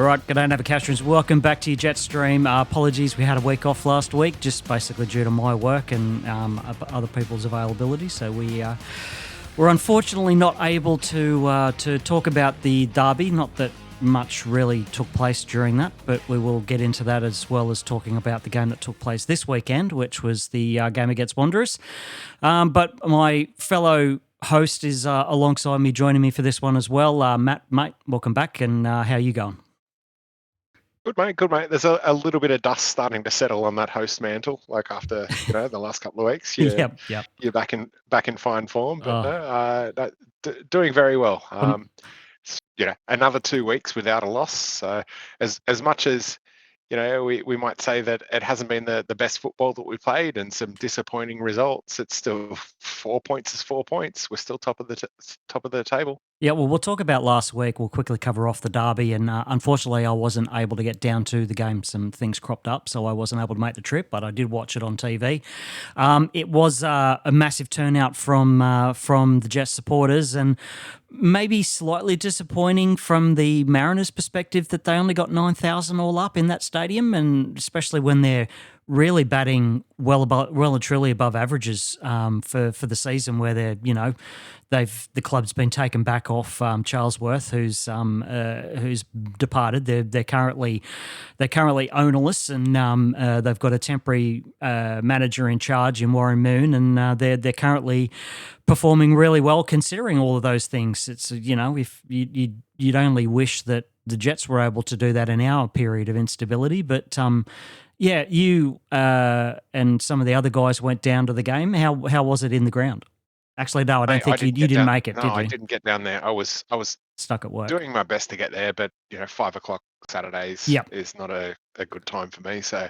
right, good day, Navigations. Welcome back to your Jetstream. Apologies, we had a week off last week, just basically due to my work and other people's availability. So we're unfortunately not able to talk about the derby. Not that much really took place during that, but we will get into that as well as talking about the game that took place this weekend, which was the game against Wanderers. But my fellow host is alongside me, joining me for this one as well. Matt, mate, welcome back, and how are you going? Good mate. There's a little bit of dust starting to settle on that host mantle, like after the last couple of weeks. Yep. You're back in fine form, but doing very well. Another 2 weeks without a loss. So as much as we might say that it hasn't been the best football that we played and some disappointing results, it's still 4 points is 4 points. We're still top of the table. Yeah, well, we'll talk about last week. We'll quickly cover off the derby, and unfortunately, I wasn't able to get down to the game. Some things cropped up, so I wasn't able to make the trip, but I did watch it on TV. It was a massive turnout from the Jets supporters, and maybe slightly disappointing from the Mariners' perspective that they only got 9,000 all up in that stadium, and especially when they're really batting well and truly above averages for the season, where the club's been taken back off Charles Worth, who's departed. They're currently ownerless, and they've got a temporary manager in charge in Warren Moon, and they're currently performing really well considering all of those things. It's if you'd only wish that the Jets were able to do that in our period of instability, but. Yeah, you and some of the other guys went down to the game. How was it in the ground? Actually, no, I don't think you didn't make it, did you? No, I didn't get down there. I was stuck at work. Doing my best to get there, but 5 o'clock Saturdays is not a good time for me. So,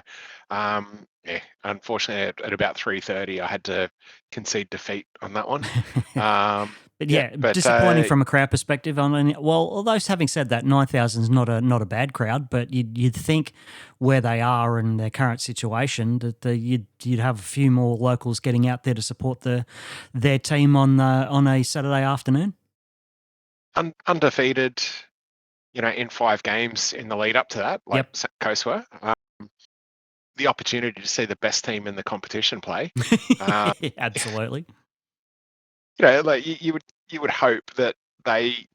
unfortunately, at about 3:30, I had to concede defeat on that one. But disappointing from a crowd perspective. Although having said that, 9,000 is not a bad crowd, but you'd think where they are and their current situation that you'd have a few more locals getting out there to support their team on a Saturday afternoon. Undefeated, in 5 games in the lead up to that, like Coast were. The opportunity to see the best team in the competition play. Absolutely. You would hope that they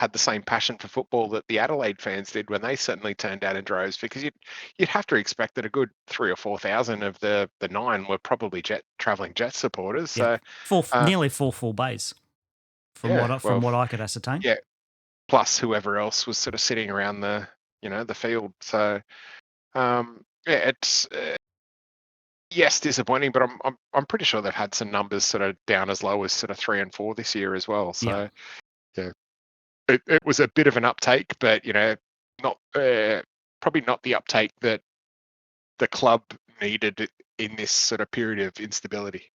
had the same passion for football that the Adelaide fans did when they certainly turned out in droves, because you'd have to expect that a good 3,000 or 4,000 of the 9 were probably travelling Jet supporters. Yeah. So nearly full base from what I could ascertain. Yeah, plus whoever else was sort of sitting around the field. So it's. Yes, disappointing, but I'm pretty sure they've had some numbers sort of down as low as sort of 3 and 4 this year as well. So it was a bit of an uptake, but not probably not the uptake that the club needed in this sort of period of instability.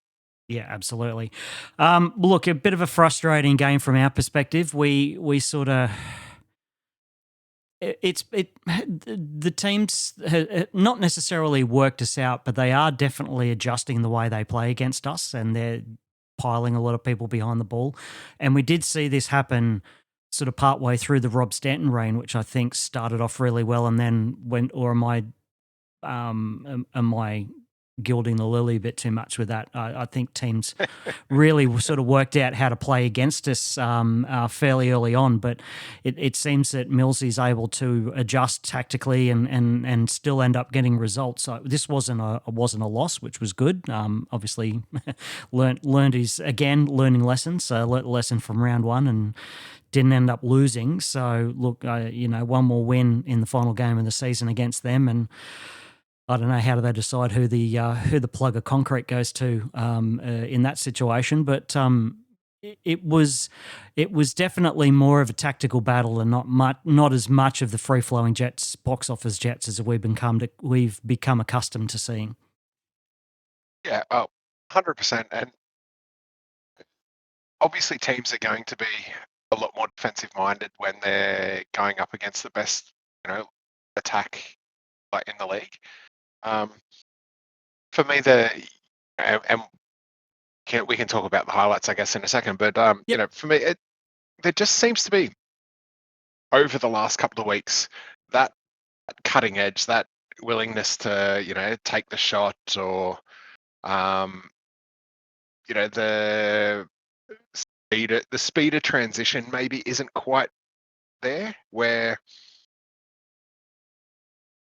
Yeah, absolutely. Look, a bit of a frustrating game from our perspective. We sort of. The teams not necessarily worked us out, but they are definitely adjusting the way they play against us, and they're piling a lot of people behind the ball. And we did see this happen sort of partway through the Rob Stanton reign, which I think started off really well, and then am I gilding the lily a bit too much with that? I think teams really sort of worked out how to play against us fairly early on, but it seems that Millsy's able to adjust tactically and still end up getting results. So this wasn't a loss, which was good. Obviously, learned his learning lessons. So learned a lesson from round 1 and didn't end up losing. So look, one more win in the final game of the season against them, and I don't know how do they decide who the plug of concrete goes to in that situation, but it was definitely more of a tactical battle and not as much of the free flowing Jets box office Jets as we've become accustomed to seeing. Yeah, 100%, and obviously teams are going to be a lot more defensive minded when they're going up against the best attack in the league. For me, we can talk about the highlights, I guess, in a second. But for me, there just seems to be over the last couple of weeks that cutting edge, that willingness to take the shot, or the speed of transition maybe isn't quite there. Where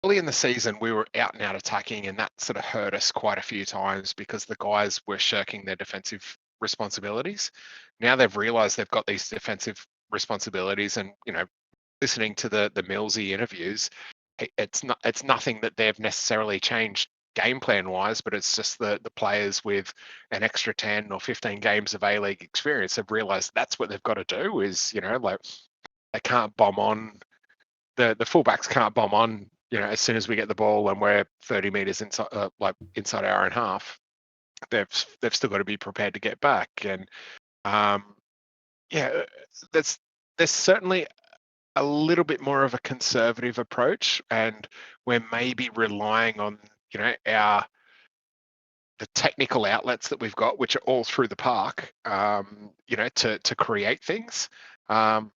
early in the season we were out and out attacking, and that sort of hurt us quite a few times because the guys were shirking their defensive responsibilities. Now they've realised they've got these defensive responsibilities, and listening to the Millsy interviews, it's nothing that they've necessarily changed game plan wise, but it's just the players with an extra 10 or 15 games of A-League experience have realised that's what they've got to do. Is like they can't bomb on the fullbacks can't bomb on as soon as we get the ball and we're 30 meters inside, inside our own half. They've still got to be prepared to get back. And there's certainly a little bit more of a conservative approach, and we're maybe relying on the technical outlets that we've got, which are all through the park, to create things. But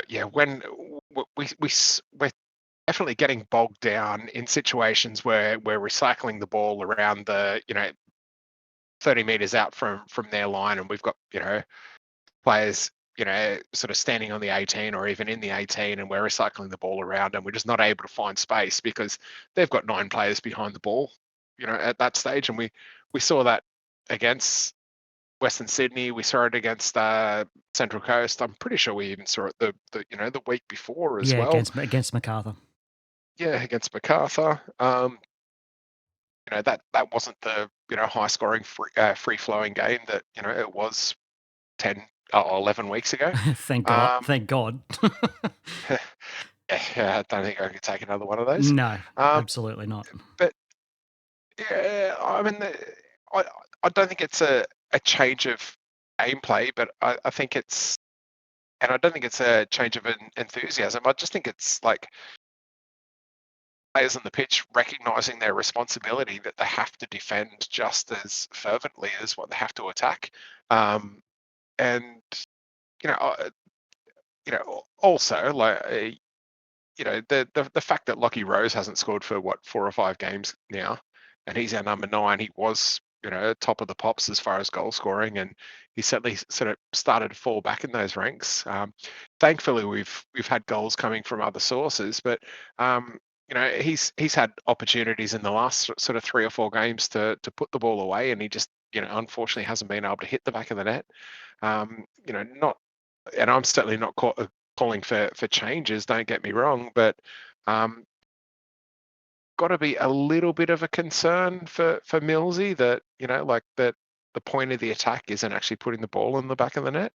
yeah, when we're definitely getting bogged down in situations where we're recycling the ball around the 30 meters out from their line, and we've got players sort of standing on the 18 or even in the 18, and we're recycling the ball around, and we're just not able to find space because they've got 9 players behind the ball at that stage. And we saw that against Western Sydney. We saw it against Central Coast. I'm pretty sure we even saw it the week before as well. Against MacArthur. Yeah, against MacArthur. That wasn't the high scoring free flowing game that it was 10 or 11 weeks ago. Thank God. Thank God. Yeah, I don't think I could take another one of those. No, absolutely not. But yeah, I mean, I don't think it's a change of gameplay, but I think it's, and I don't think it's a change of enthusiasm. I just think it's like players on the pitch recognizing their responsibility, that they have to defend just as fervently as what they have to attack. And also like the fact that Lockie Rose hasn't scored for 4 or 5 games now, and he's our number 9. He was top of the pops as far as goal scoring, and he certainly sort of started to fall back in those ranks. Thankfully, we've had goals coming from other sources, but he's had opportunities in the last sort of 3 or 4 games to put the ball away, and he just unfortunately hasn't been able to hit the back of the net. Not, and I'm certainly not calling for changes, don't get me wrong, but got to be a little bit of a concern for Millsy that like that the point of the attack isn't actually putting the ball in the back of the net.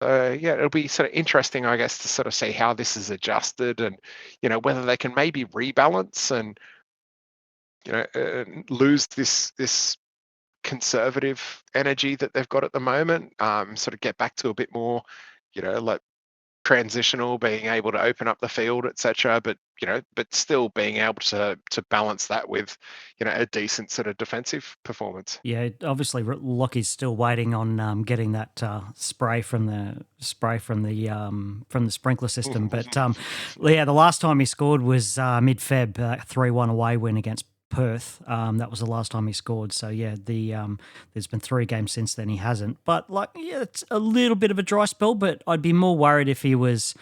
Yeah, it'll be sort of interesting, I guess, to sort of see how this is adjusted, and whether they can maybe rebalance and lose this conservative energy that they've got at the moment, sort of get back to a bit more like transitional, being able to open up the field, etc. But but still being able to balance that with a decent sort of defensive performance. Yeah, obviously Lockie's still waiting on getting that spray from the sprinkler system. But yeah, the last time he scored was mid-Feb, 3-1 away win against Perth. That was the last time he scored. So yeah, there's been 3 games since then he hasn't. But it's a little bit of a dry spell. But I'd be more worried if he was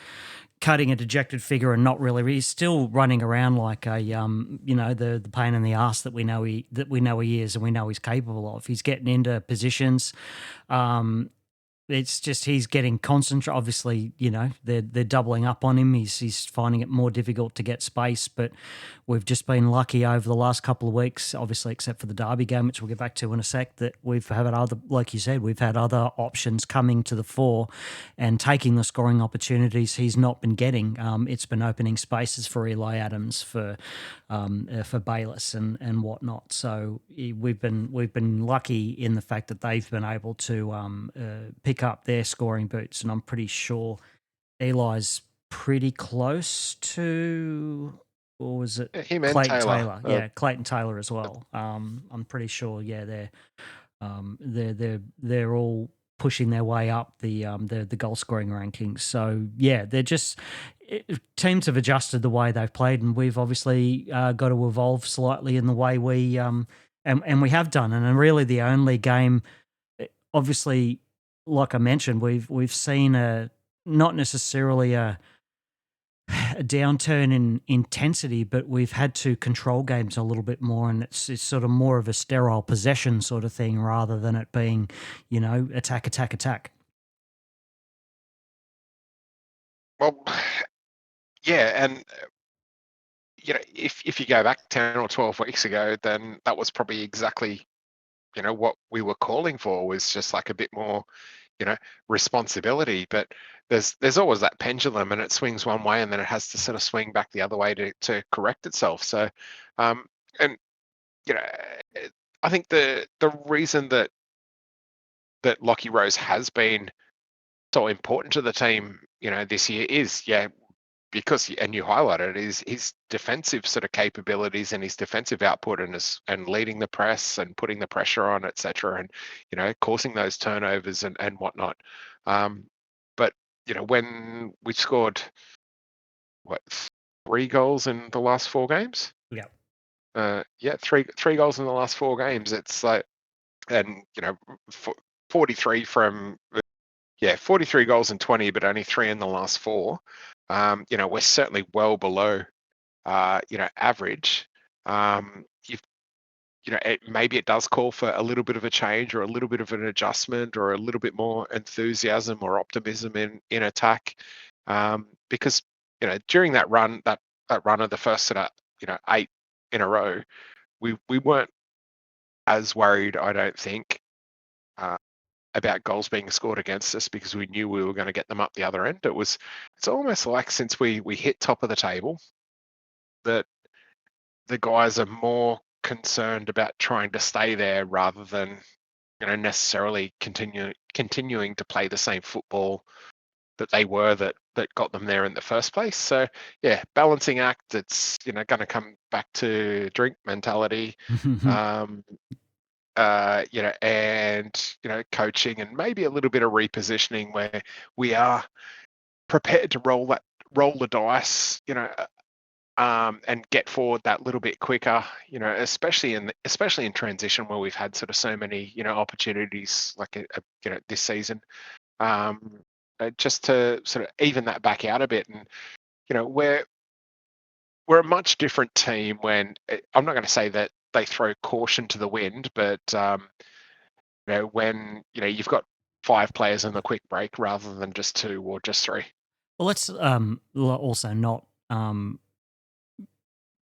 cutting a dejected figure and not really. He's still running around like a the pain in the ass that we know he is, and we know he's capable of. He's getting into positions. It's just he's getting concentrated. Obviously, they're doubling up on him. He's finding it more difficult to get space. But we've just been lucky over the last couple of weeks, obviously, except for the Derby game, which we'll get back to in a sec, that we've had other, like you said, we've had other options coming to the fore and taking the scoring opportunities he's not been getting. It's been opening spaces for Eli Adams, for Bayless and whatnot. So we've been lucky in the fact that they've been able to pick up their scoring boots, and I'm pretty sure Eli's pretty close to, or was it him and Clayton Taylor? Taylor? Yeah, Clayton Taylor as well. I'm pretty sure. Yeah, they're all pushing their way up the goal scoring rankings. So yeah, they're just teams have adjusted the way they've played, and we've obviously got to evolve slightly in the way we and we have done. And really, the only game, obviously, like I mentioned, we've seen not necessarily a downturn in intensity, but we've had to control games a little bit more, and it's sort of more of a sterile possession sort of thing rather than it being, attack, attack, attack. Well, yeah, and if you go back 10 or 12 weeks ago, then that was probably exactly what we were calling for, was just like a bit more responsibility. But there's always that pendulum, and it swings one way and then it has to sort of swing back the other way to correct itself. So and I think the reason that Lockie Rose has been so important to the team this year is because, and you highlighted it, is his defensive sort of capabilities and his defensive output, and leading the press and putting the pressure on, etc., and causing those turnovers and whatnot. But when we scored 3 goals in the last 4 games, three goals in the last 4 games. It's like, and 43 from 43 goals in 20, but only 3 in the last 4. We're certainly well below, average. Maybe it does call for a little bit of a change, or a little bit of an adjustment, or a little bit more enthusiasm or optimism in attack, because during that run of the first sort of 8 in a row, we weren't as worried, I don't think, about goals being scored against us, because we knew we were going to get them up the other end. It's almost like, since we hit top of the table, that the guys are more concerned about trying to stay there rather than necessarily continuing to play the same football that they were that got them there in the first place. So balancing act. It's going to come back to drink mentality. And coaching, and maybe a little bit of repositioning, where we are prepared to roll the dice, and get forward that little bit quicker, especially in transition, where we've had sort of so many opportunities like this season, just to sort of even that back out a bit. And we're a much different team when, I'm not going to say that they throw caution to the wind, but when you've got 5 players in the quick break rather than just 2 or just 3. Well, let's also not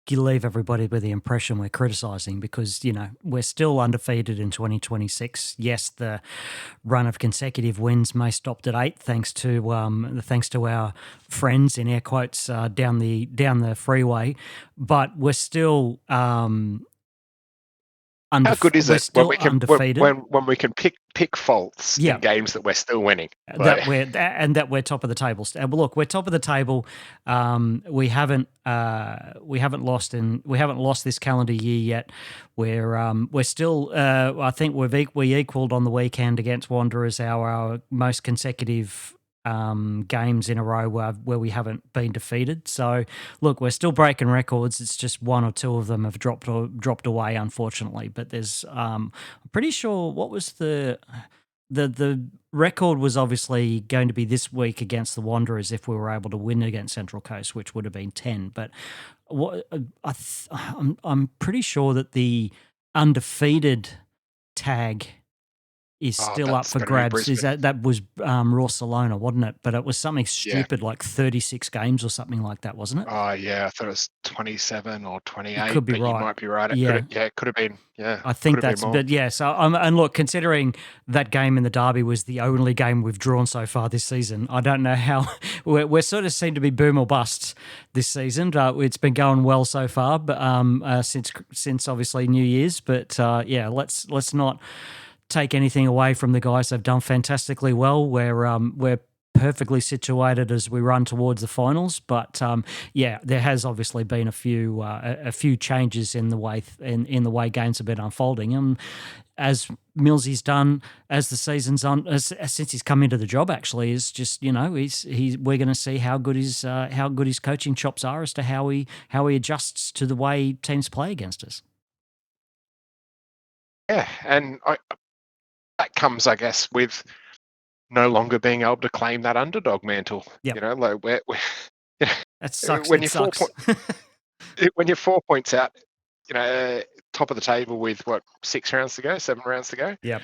leave everybody with the impression we're criticising, because we're still undefeated in 2026. Yes, the run of consecutive wins may stopped at 8, thanks to our friends, in air quotes, down the freeway, but we're still how good is it when we can undefeated. when we can pick faults in games that we're still winning, that we're top of the table. Look, we're top of the table. We haven't lost this calendar year yet. We're still. I think we equalled on the weekend against Wanderers our most consecutive games in a row where we haven't been defeated. So look, we're still breaking records. It's just 1 or 2 of them have dropped away, unfortunately. But there's I'm pretty sure, what was the record was obviously going to be this week against the Wanderers if we were able to win against Central Coast, which would have been 10. But I'm pretty sure that the undefeated tag is still up for grabs. Is that was Barcelona, wasn't it? But it was something stupid, like 36 games or something like that, wasn't it? Oh yeah, I thought it was 27 or 28. You could be right. You might be right. It could have been. Yeah, I think that's. But yeah, so and look, considering that game in the derby was the only game we've drawn so far this season, I don't know how we're sort of seem to be boom or bust this season. It's been going well so far, but since obviously New Year's. But let's not take anything away from the guys. They've done fantastically well. We're perfectly situated as we run towards the finals. But yeah, there has obviously been a few changes in the way in the way games have been unfolding. And as Millsy's done as the season's on, since he's come into the job, actually, is just we're going to see how good his coaching chops are as to how he adjusts to the way teams play against us. Yeah, and that comes, I guess, with no longer being able to claim that underdog mantle. Yep. Like we're that sucks. When it you're sucks. when you're 4 points out, top of the table with 7 rounds to go. Yep.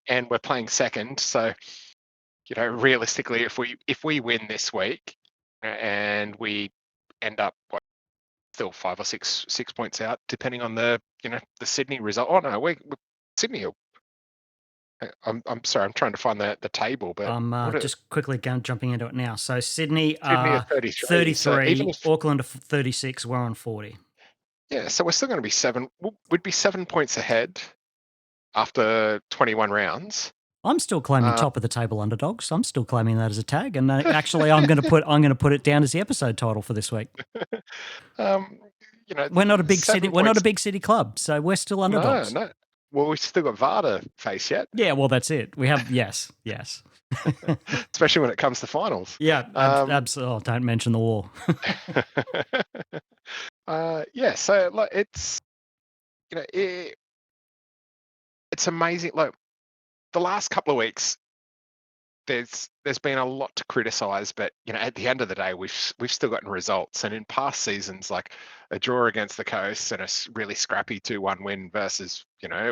And we're playing second, so realistically, if we win this week and we end up still 5 or 6 points out, depending on the Sydney result. Oh no, we're Sydney. I'm sorry, I'm trying to find the table, but I'm just quickly jumping into it now. So Sydney are 33. So even if Auckland are 36, we're on 40. Yeah, so we're still going to be we'd be 7 points ahead after 21 rounds. I'm still claiming top of the table underdogs. I'm still claiming that as a tag, and actually, I'm going to put it down as the episode title for this week. We're not a big city. We're not a big city club, so we're still underdogs. No. Well, we've still got VAR to face yet. Yeah, well, that's it. We have yes. Especially when it comes to finals. Yeah, absolutely. Oh, don't mention the war. Yeah, so like it's it's amazing. Like the last couple of weeks, there's been a lot to criticize, but at the end of the day, we've still gotten results. And in past seasons, like a draw against the Coast and a really scrappy 2-1 win versus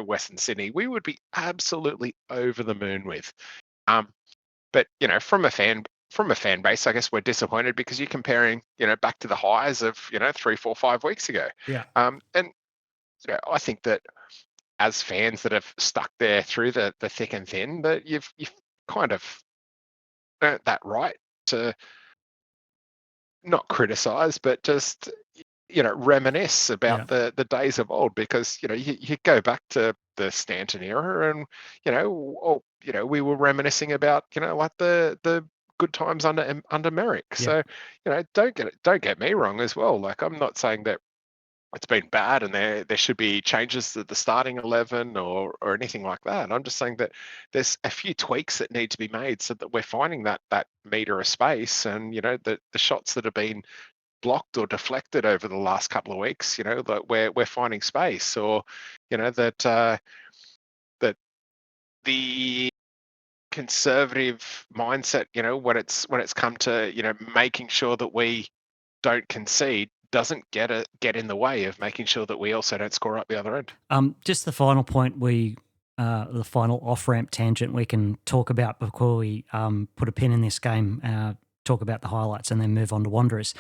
Western Sydney, we would be absolutely over the moon with. But from a fan base, I guess we're disappointed because you're comparing back to the highs of 3, 4, 5 weeks ago. Yeah. And I think that as fans that have stuck there through the thick and thin, that you've kind of earned that right to not criticize, but just reminisce about the days of old, because you go back to the Stanton era, and we were reminiscing about like the good times under Merrick. Yeah. So don't get me wrong as well. Like I'm not saying that it's been bad and there should be changes to the starting 11 or anything like that. I'm just saying that there's a few tweaks that need to be made so that we're finding that meter of space, and the shots that have been blocked or deflected over the last couple of weeks, that we're finding space, or that the conservative mindset, when it's come to making sure that we don't concede, doesn't get in the way of making sure that we also don't score up the other end. Just the final point, the final off-ramp tangent we can talk about before we put a pin in this game, talk about the highlights and then move on to Wanderers.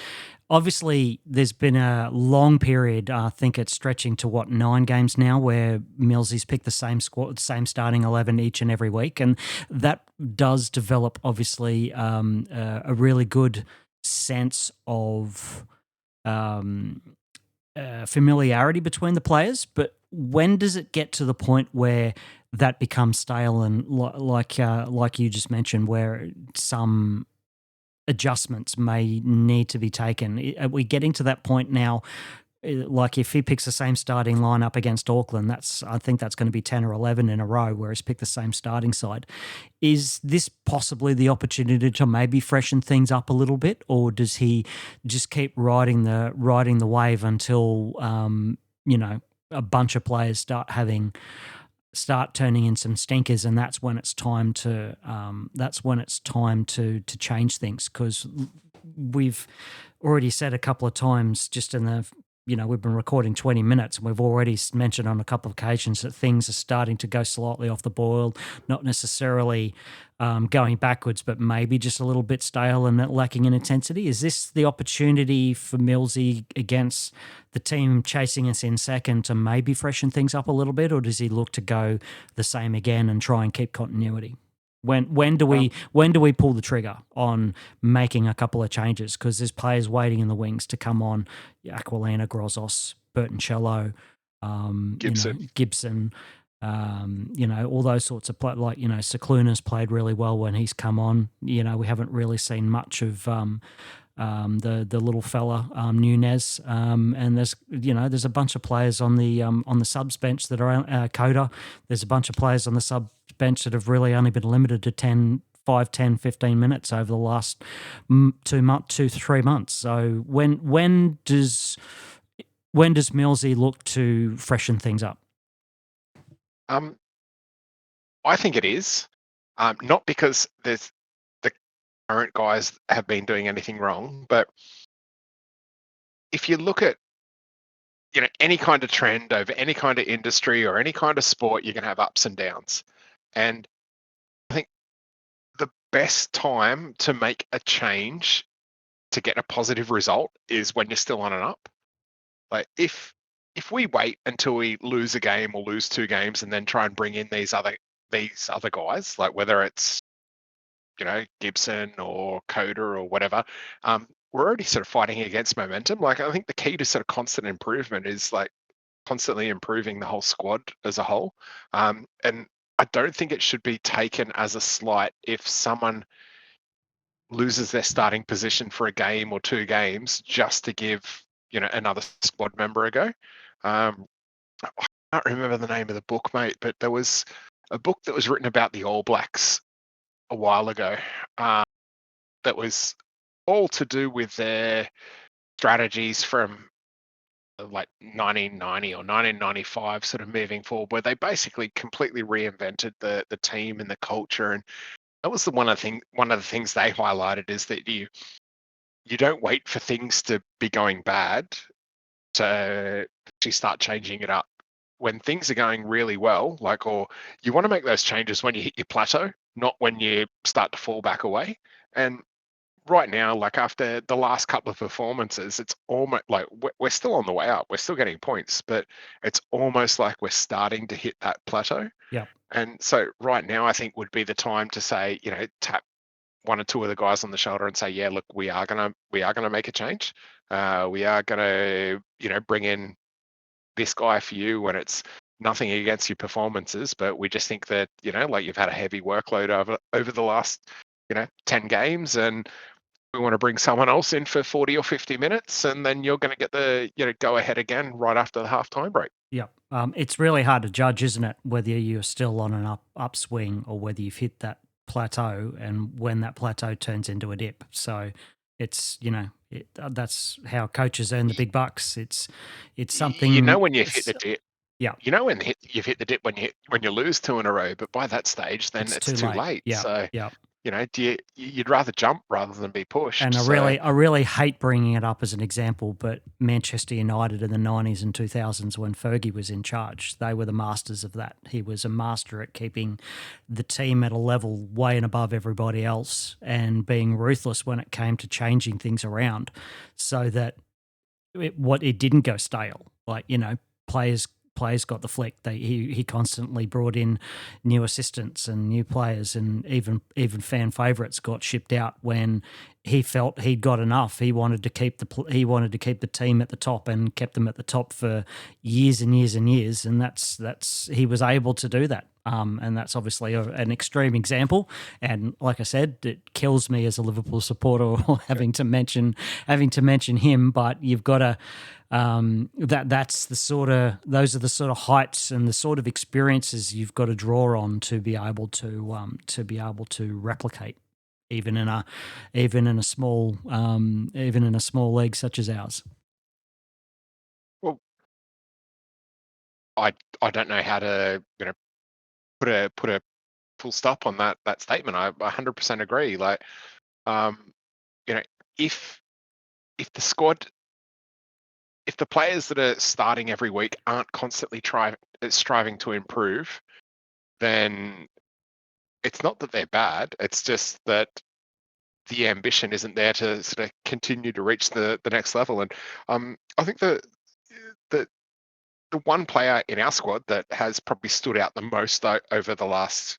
Obviously, there's been a long period, I think it's stretching to 9 games now, where Millsy's picked the same starting 11 each and every week, and that does develop, obviously, a really good sense of familiarity between the players. But when does it get to the point where that becomes stale, and like you just mentioned, where some adjustments may need to be taken? Are we getting to that point now? Like if he picks the same starting lineup against Auckland, I think that's going to be 10 or 11 in a row where he's picked the same starting side. Is this possibly the opportunity to maybe freshen things up a little bit, or does he just keep riding the wave until a bunch of players start turning in some stinkers, and that's when it's time to change things? Because we've already said a couple of times, just in the we've been recording 20 minutes, and we've already mentioned on a couple of occasions that things are starting to go slightly off the boil, not necessarily going backwards, but maybe just a little bit stale and lacking in intensity. Is this the opportunity for Millsy against the team chasing us in second to maybe freshen things up a little bit, or does he look to go the same again and try and keep continuity? When do we pull the trigger on making a couple of changes? Because there's players waiting in the wings to come on: Aquilina, Grozos, Burton Cello, Gibson. All those sorts of like Cicluna's played really well when he's come on. We haven't really seen much of the little fella Nunez, and there's a bunch of players on the subs bench that are Coda. There's a bunch of players on the sub bench that have really only been limited to 5, 10, 15 minutes over the last 2, 3 months. So when does Millsy look to freshen things up? I think it is, not because the current guys have been doing anything wrong, but if you look at any kind of trend over any kind of industry or any kind of sport, you're going to have ups and downs. And I think the best time to make a change to get a positive result is when you're still on and up. Like if we wait until we lose a game or lose 2 games and then try and bring in these other guys, like whether it's Gibson or Coda or whatever, we're already sort of fighting against momentum. Like I think the key to sort of constant improvement is like constantly improving the whole squad as a whole. And I don't think it should be taken as a slight if someone loses their starting position for a game or 2 games just to give another squad member a go. I can't remember the name of the book, mate, but there was a book that was written about the All Blacks a while ago, that was all to do with their strategies from like 1990 or 1995 sort of moving forward, where they basically completely reinvented the team and the culture. And that was one of the things they highlighted, is that you don't wait for things to be going bad to actually start changing it up. When things are going really well, or you want to make those changes when you hit your plateau, not when you start to fall back away. And right now, like after the last couple of performances, it's almost like we're still on the way up. We're still getting points, but it's almost like we're starting to hit that plateau. Yeah. And so right now, I think would be the time to say, tap 1 or 2 of the guys on the shoulder and say, yeah, look, we are gonna make a change. We are gonna, bring in this guy for you when it's nothing against your performances, but we just think that, like you've had a heavy workload over the last, 10 games, and we want to bring someone else in for 40 or 50 minutes, and then you're going to get the, go ahead again right after the halftime break. Yeah. It's really hard to judge, isn't it, whether you're still on an upswing or whether you've hit that plateau, and when that plateau turns into a dip. So it's, that's how coaches earn the big bucks. It's something. When you've hit the dip. Yeah. When you've hit the dip when you lose 2 in a row, but by that stage, then it's too late. Yeah. So yeah. You'd rather jump rather than be pushed. And I really hate bringing it up as an example, but Manchester United in the 90s and 2000s, when Fergie was in charge, they were the masters of that. He was a master at keeping the team at a level way and above everybody else, and being ruthless when it came to changing things around so that it didn't go stale. Like, players got the flick. He constantly brought in new assistants and new players, and even fan favourites got shipped out when he felt he'd got enough. He wanted to keep the team at the top, and kept them at the top for years and years and years. And that's he was able to do that. And that's obviously an extreme example. And like I said, it kills me as a Liverpool supporter having to mention him. But you've got to. Those are the sort of heights and the sort of experiences you've got to draw on to be able to replicate, even in a small league such as ours. Well, I don't know how to put a full stop on that statement. I 100% agree. Like, if the squad, if the players that are starting every week aren't constantly striving to improve, then it's not that they're bad. It's just that the ambition isn't there to sort of continue to reach the next level. And I think the one player in our squad that has probably stood out the most over the last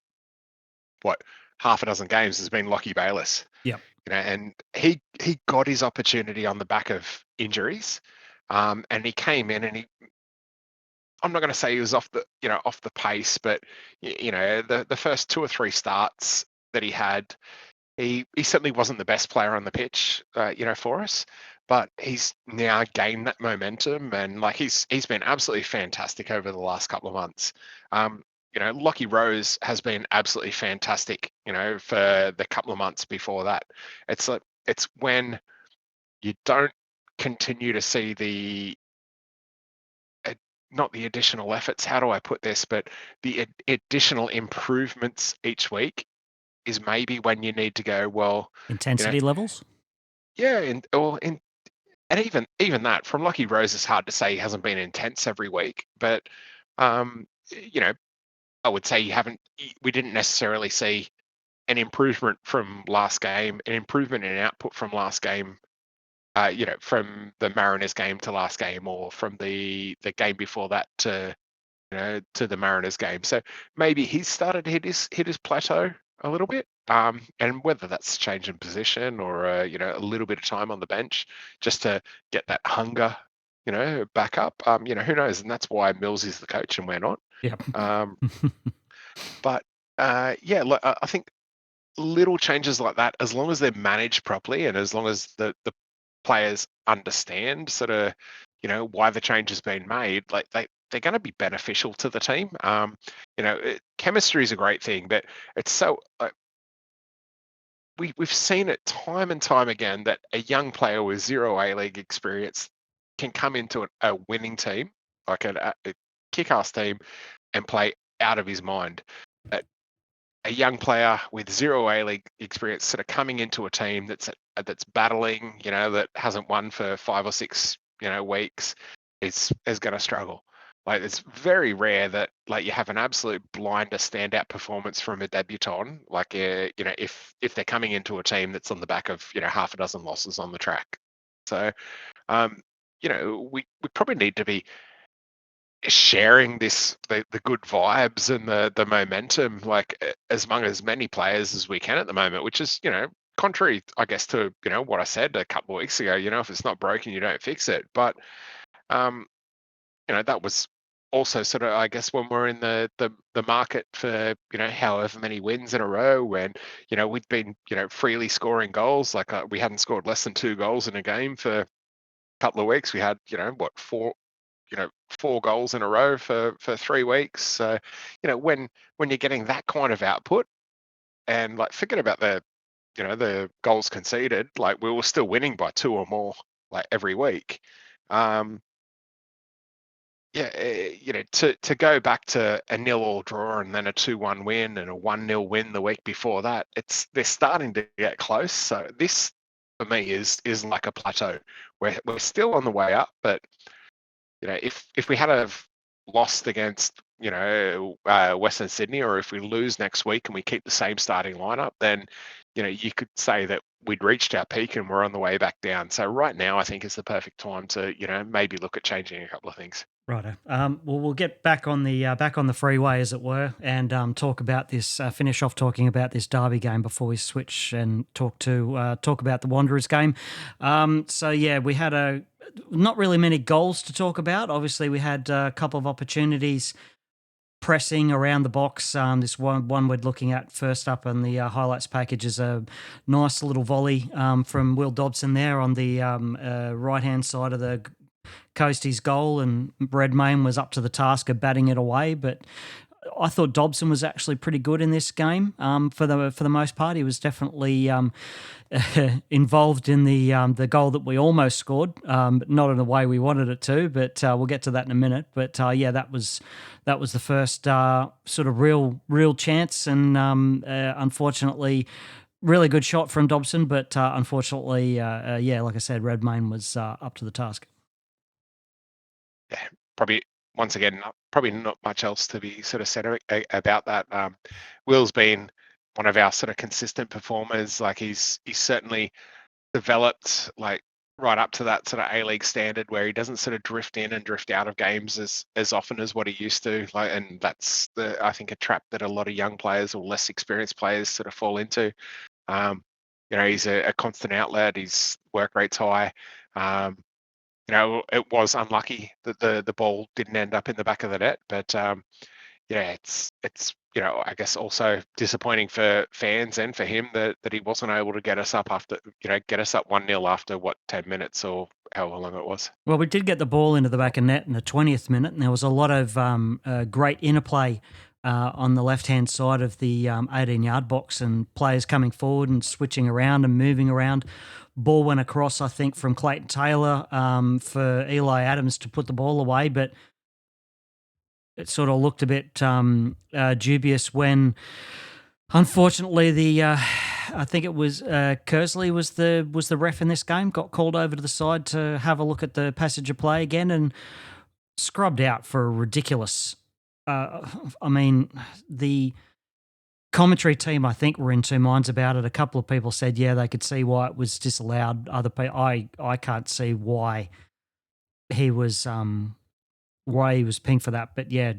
half a dozen games has been Lockie Bayliss. Yeah. And he got his opportunity on the back of injuries. And he came in and I'm not going to say he was off the pace, but the first 2 or 3 starts that he had, he certainly wasn't the best player on the pitch, for us. But he's now gained that momentum, and like he's been absolutely fantastic over the last couple of months. Lockie Rose has been absolutely fantastic, for the couple of months before that. It's when you don't continue to see not the additional efforts, how do I put this, but the additional improvements each week is maybe when you need to go, well, Intensity levels? yeah, and even that from Lucky Rose is hard to say. He hasn't been intense every week, but um, you know, I would say we didn't necessarily see an improvement from last game, an improvement in output from last game. From the Mariners game to last game, or from the game before that to the Mariners game. So maybe he's started to hit his plateau a little bit. And whether that's change in position or a little bit of time on the bench just to get that hunger, back up. Who knows? And that's why Mills is the coach and we're not. Yeah. Um, but yeah, look, I think little changes like that, as long as they're managed properly and as long as the players understand sort of, why the change has been made, like they're going to be beneficial to the team. Chemistry is a great thing, but it's so we've seen it time and time again that a young player with zero A-League experience can come into a winning team, like a kick-ass team, and play out of his mind. A young player with zero A-League experience sort of coming into a team that's battling, that hasn't won for 5 or 6, weeks, is going to struggle. Like it's very rare that like you have an absolute blinder standout performance from a debutant. Like if they're coming into a team that's on the back of half a dozen losses on the track. So we probably need to be sharing the good vibes and the momentum like among as many players as we can at the moment, which is contrary, I guess, to what I said a couple of weeks ago. If it's not broken, you don't fix it. But that was also sort of, I guess, when we're in the market for however many wins in a row, when we'd been freely scoring goals. Like we hadn't scored less than 2 goals in a game for a couple of weeks. We had four goals in a row for 3 weeks. So when you're getting that kind of output, and like forget about the goals conceded, like we were still winning by 2 or more like every week. To go back to a 0-0 draw and then a 2-1 win and a 1-0 win the week before that, they're starting to get close. So this for me is like a plateau. We're still on the way up, but if we had have lost against Western Sydney, or if we lose next week and we keep the same starting lineup, then you could say that we'd reached our peak and we're on the way back down. So right now, I think is the perfect time to maybe look at changing a couple of things. Righto. Well, we'll get back on the freeway, as it were, and talk about this. Finish off talking about this derby game before we switch and talk about the Wanderers game. So yeah, we had not really many goals to talk about. Obviously, we had a couple of opportunities pressing around the box. This one we're looking at first up on the highlights package is a nice little volley from Will Dobson there on the right-hand side of the Coastie's goal, and Redmayne was up to the task of batting it away. But I thought Dobson was actually pretty good in this game. For the most part, he was definitely involved in the goal that we almost scored, but not in the way we wanted it to. But we'll get to that in a minute. But yeah, that was the first sort of real chance, and unfortunately, really good shot from Dobson. But unfortunately, yeah, like I said, Redmayne was up to the task. Yeah, probably once again, probably not much else to be sort of said about that. Will's been one of our sort of consistent performers. Like he's certainly developed like right up to that sort of A-League standard where he doesn't sort of drift in and drift out of games as often as what he used to. Like, and that's I think a trap that a lot of young players or less experienced players sort of fall into. He's a constant outlet. His work rate's high. it was unlucky that the ball didn't end up in the back of the net, but yeah, it's I guess also disappointing for fans and for him that he wasn't able to get us up after get us up 1-0 after 10 minutes or however long it was. Well, we did get the ball into the back of net in the 20th minute, and there was a lot of great interplay on the left-hand side of the 18-yard box, and players coming forward and switching around and moving around. Ball went across, I think, from Clayton Taylor for Eli Adams to put the ball away, but it sort of looked a bit dubious when, unfortunately, I think it was Kersley was the ref in this game, got called over to the side to have a look at the passage of play again and scrubbed out for a ridiculous. I mean, the commentary team, I think, were in two minds about it. A couple of people said, yeah, they could see why it was disallowed. Other people, I can't see why he was pinged for that. But yeah,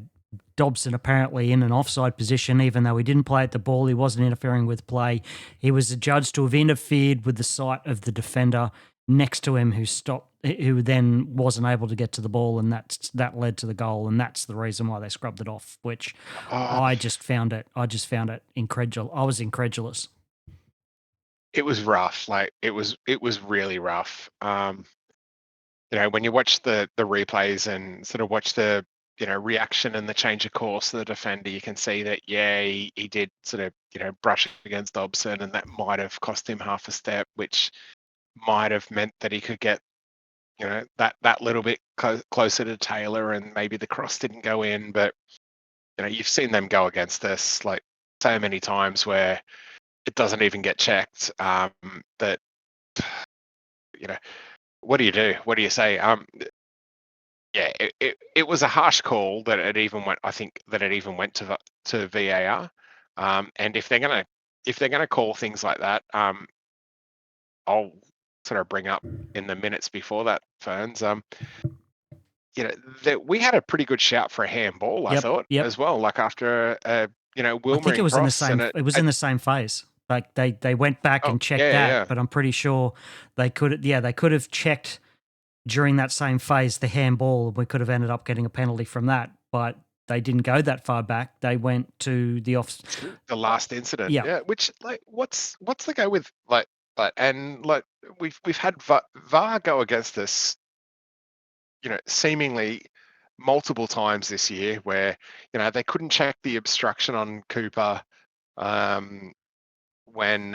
Dobson apparently in an offside position, even though he didn't play at the ball, he wasn't interfering with play. He was adjudged to have interfered with the sight of the defender next to him who then wasn't able to get to the ball, and that led to the goal, and that's the reason why they scrubbed it off, which I just found it incredible. I was incredulous. It was rough. Like it was really rough. When you watch the replays and sort of watch the reaction and the change of course of the defender, you can see that he did sort of brush against Dobson, and that might have cost him half a step, which might have meant that he could get that little bit closer to Taylor, and maybe the cross didn't go in. But you've seen them go against us like so many times where it doesn't even get checked. That what do you do? What do you say? Yeah, it was a harsh call that it even went. I think that it even went to VAR. And if they're gonna call things like that, I'll sort of bring up in the minutes before that, Furns. That we had a pretty good shout for a handball, I thought, as well. Like after Wilmer, I think it was cross, in the same phase. Like they went back and checked that, but I'm pretty sure they could have checked during that same phase the handball, and we could have ended up getting a penalty from that. But they didn't go that far back. They went to the last incident. Yeah. Which what's the go with we've had VAR go against us, seemingly multiple times this year, where they couldn't check the obstruction on Cooper when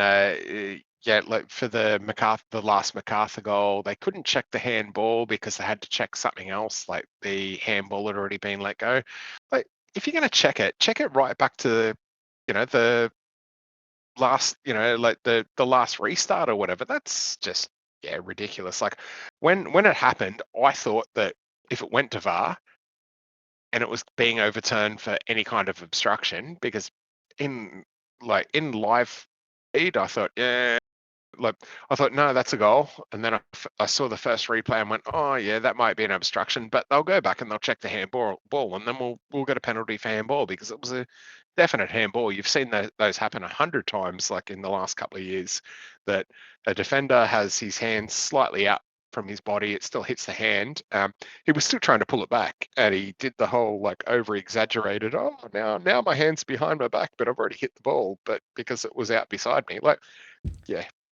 for the last MacArthur goal. They couldn't check the handball because they had to check something else, like the handball had already been let go. Like if you're going to check it right back to the last the last restart or whatever. That's just ridiculous. Like when it happened, I thought that if it went to VAR and it was being overturned for any kind of obstruction, because in live feed, I thought no, that's a goal. And then I saw the first replay and went, oh yeah, that might be an obstruction, but they'll go back and they'll check the handball, and then we'll get a penalty for handball, because it was a definite handball. You've seen those happen 100 times, like in the last couple of years, that a defender has his hand slightly up from his body, it still hits the hand. He was still trying to pull it back, and he did the whole over exaggerated, oh now my hand's behind my back, but I've already hit the ball, but because it was out beside me.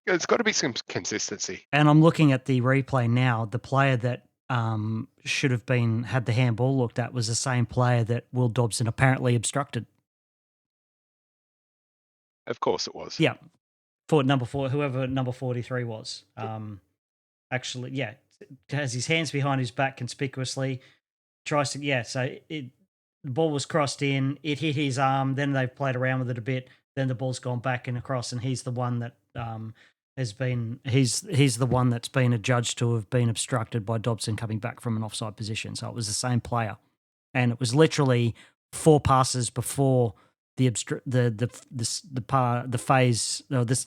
There's got to be some consistency. And I'm looking at the replay now. The player that should have had the handball looked at was the same player that Will Dobson apparently obstructed. Of course it was. Yeah. For number 4, whoever number 43 was. Actually, has his hands behind his back conspicuously, tries to, so the ball was crossed in, it hit his arm, then they've played around with it a bit, then the ball's gone back and across, and he's the one that he's the one that's been adjudged to have been obstructed by Dobson coming back from an offside position. So it was the same player, and it was literally 4 passes before the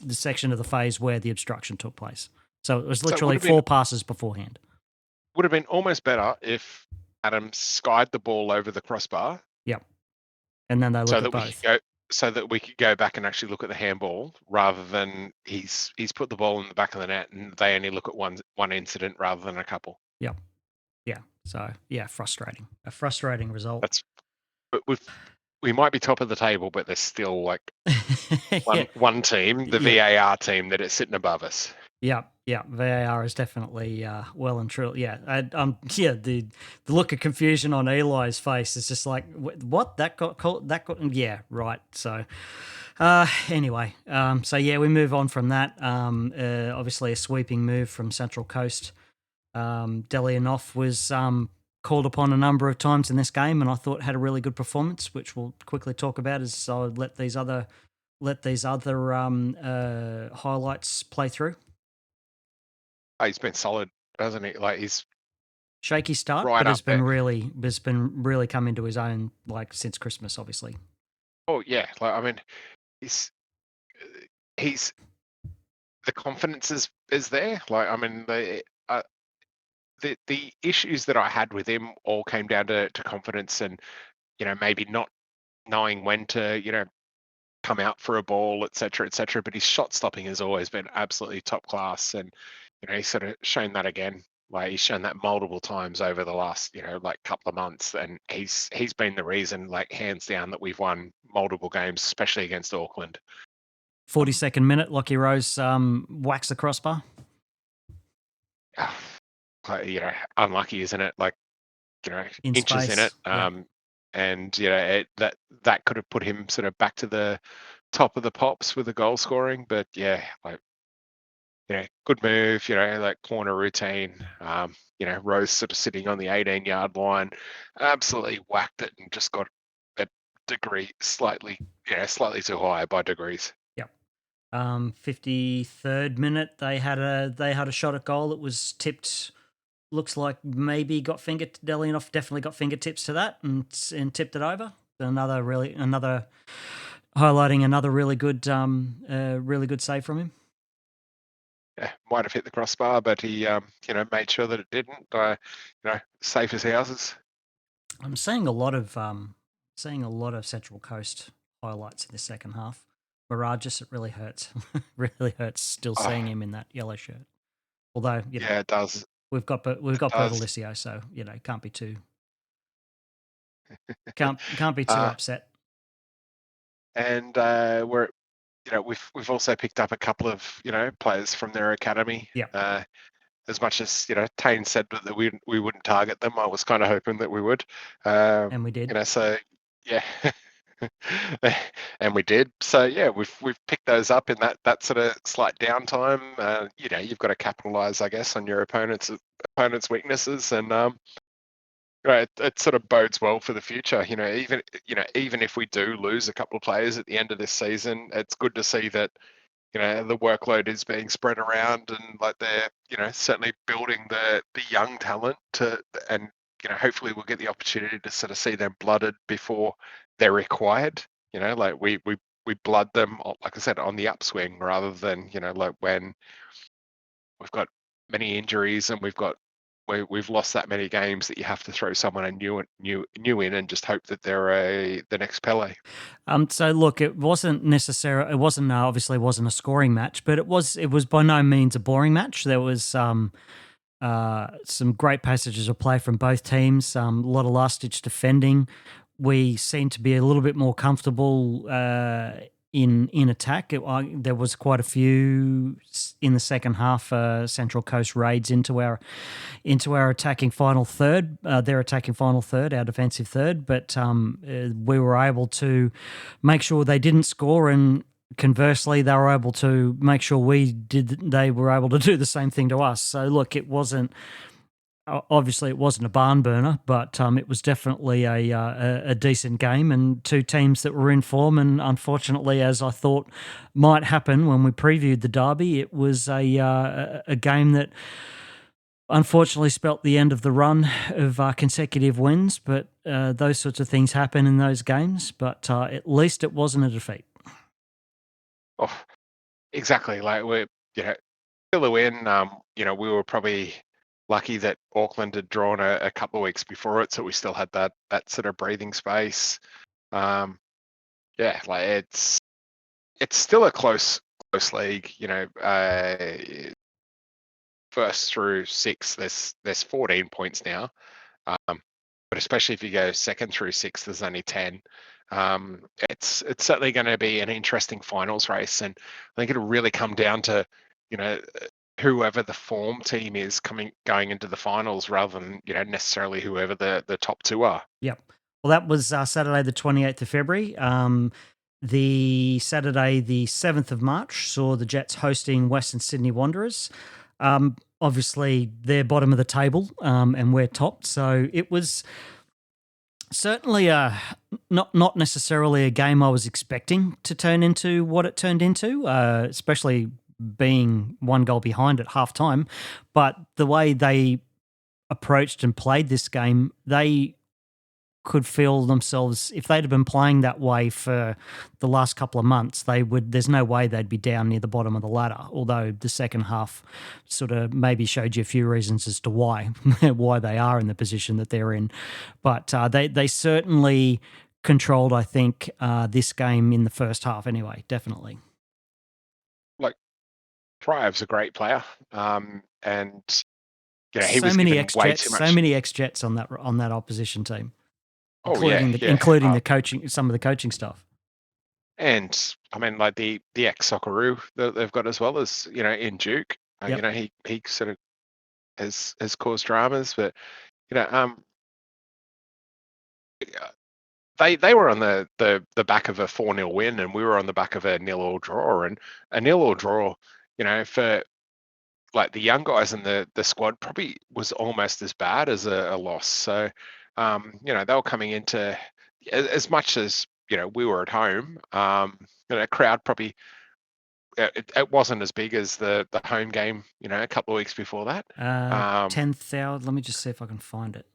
section of the phase where the obstruction took place. So it was literally 4 passes beforehand. Would have been almost better if Adams skied the ball over the crossbar. Yep. And then they look at both. So that we could go back and actually look at the handball, rather than he's put the ball in the back of the net and they only look at one incident rather than a couple. Yep. So yeah, frustrating. A frustrating result. That's but we might be top of the table, but there's still like Yeah, one team, the yeah, VAR team, that is sitting above us. yeah, yeah. VAR is definitely well and truly. Yeah, yeah. The look of confusion on Eli's face is just like, what, that got called? That got, yeah, right. So, anyway, so yeah, we move on from that. Obviously, a sweeping move from Central Coast. Delianoff was called upon a number of times in this game, and I thought had a really good performance, which we'll quickly talk about as I let these other highlights play through. Oh, he's been solid, hasn't he? Like he's Shaky start, right but up there. has been really come into his own like since Christmas, obviously. Oh yeah, like I mean, he's he's the confidence is there. Like I mean, the issues that I had with him all came down to confidence and maybe not knowing when to come out for a ball, etc., etc. But his shot stopping has always been absolutely top class, and he's sort of shown that again. Like he's shown that multiple times over the last like couple of months, and he's been the reason, like hands down, that we've won multiple games, especially against Auckland. 42nd minute, Lockie Rose whacks the crossbar. Unlucky, isn't it? Like In inches in it, space. Yeah. and that could have put him sort of back to the top of the pops with the goal scoring. But yeah, like good move. Like corner routine. Rose sort of sitting on the 18-yard line, absolutely whacked it and just got a degree slightly too high by degrees. 53rd minute, they had a shot at goal. It was tipped. Looks like maybe got Delianoff definitely got fingertips to that and tipped it over. Another highlighting another really good save from him. Yeah, might have hit the crossbar, but he made sure that it didn't. Safe as houses. I'm seeing a lot of Central Coast highlights in the second half. Mirages, it really hurts. Really hurts still seeing him in that yellow shirt. Although Yeah, it does. we've got Pervalicio, so can't be too Uh, upset. and we've also picked up a couple of players from their academy. Yeah. As much as Tane said that we wouldn't target them, I was kind of hoping that we would. And we did. So yeah, and we did. So yeah, we've picked those up in that sort of slight downtime. You've got to capitalize, I guess, on your opponent's weaknesses, and it sort of bodes well for the future. Even if we do lose a couple of players at the end of this season, it's good to see that the workload is being spread around, and like they're certainly building the young talent and hopefully we'll get the opportunity to sort of see them blooded before they're required. Like we blood them, like I said, on the upswing, rather than like when we've got many injuries and we've lost that many games that you have to throw someone new in and just hope that they're the next Pele. So look, it wasn't obviously wasn't a scoring match, but it was by no means a boring match. There was some great passages of play from both teams. A lot of last ditch defending. We seemed to be a little bit more comfortable in attack. There was quite a few in the second half. Central Coast raids into our attacking final third, their attacking final third, our defensive third. But we were able to make sure they didn't score, and conversely, they were able to make sure they were able to do the same thing to us. So look, it wasn't a barn burner, but it was definitely a decent game, and two teams that were in form. And unfortunately, as I thought might happen when we previewed the derby, it was a game that unfortunately spelt the end of the run of consecutive wins. But those sorts of things happen in those games. But at least it wasn't a defeat. Oh, exactly. Like we're still a win. We were probably lucky that Auckland had drawn a couple of weeks before it, so we still had that sort of breathing space. Like it's still a close league. First through six, there's 14 points now. But especially if you go second through sixth, there's only 10. It's certainly going to be an interesting finals race, and I think it'll really come down to, you know, whoever the form team is going into the finals, rather than necessarily whoever the top two are. Yep. Well, that was Saturday, the 28th of February. The Saturday, the 7th of March, saw the Jets hosting Western Sydney Wanderers. Obviously, they're bottom of the table, and we're top. So it was certainly not necessarily a game I was expecting to turn into what it turned into, especially being one goal behind at halftime. But the way they approached and played this game, they could feel themselves, if they'd have been playing that way for the last couple of months, there's no way they'd be down near the bottom of the ladder. Although the second half sort of maybe showed you a few reasons as to why why they are in the position that they're in. But they certainly controlled, I think, this game in the first half anyway, definitely. Like, Thrive's a great player, and he So was many given way ex-Jets, too so much. many ex-Jets on that opposition team, Oh yeah, yeah. including the coaching, some of the coaching stuff. And I mean, like the ex Socceroo that they've got as well as in Duke. Yep. He sort of has caused dramas, but you know, um, they were on the back of a 4-0 win, and we were on the back of a 0-0 draw, and a 0-0 draw, for like the young guys in the squad probably was almost as bad as a loss. So, they were coming into, as much as we were at home. Crowd probably it wasn't as big as the home game. A couple of weeks before that. 10,000. Let me just see if I can find it.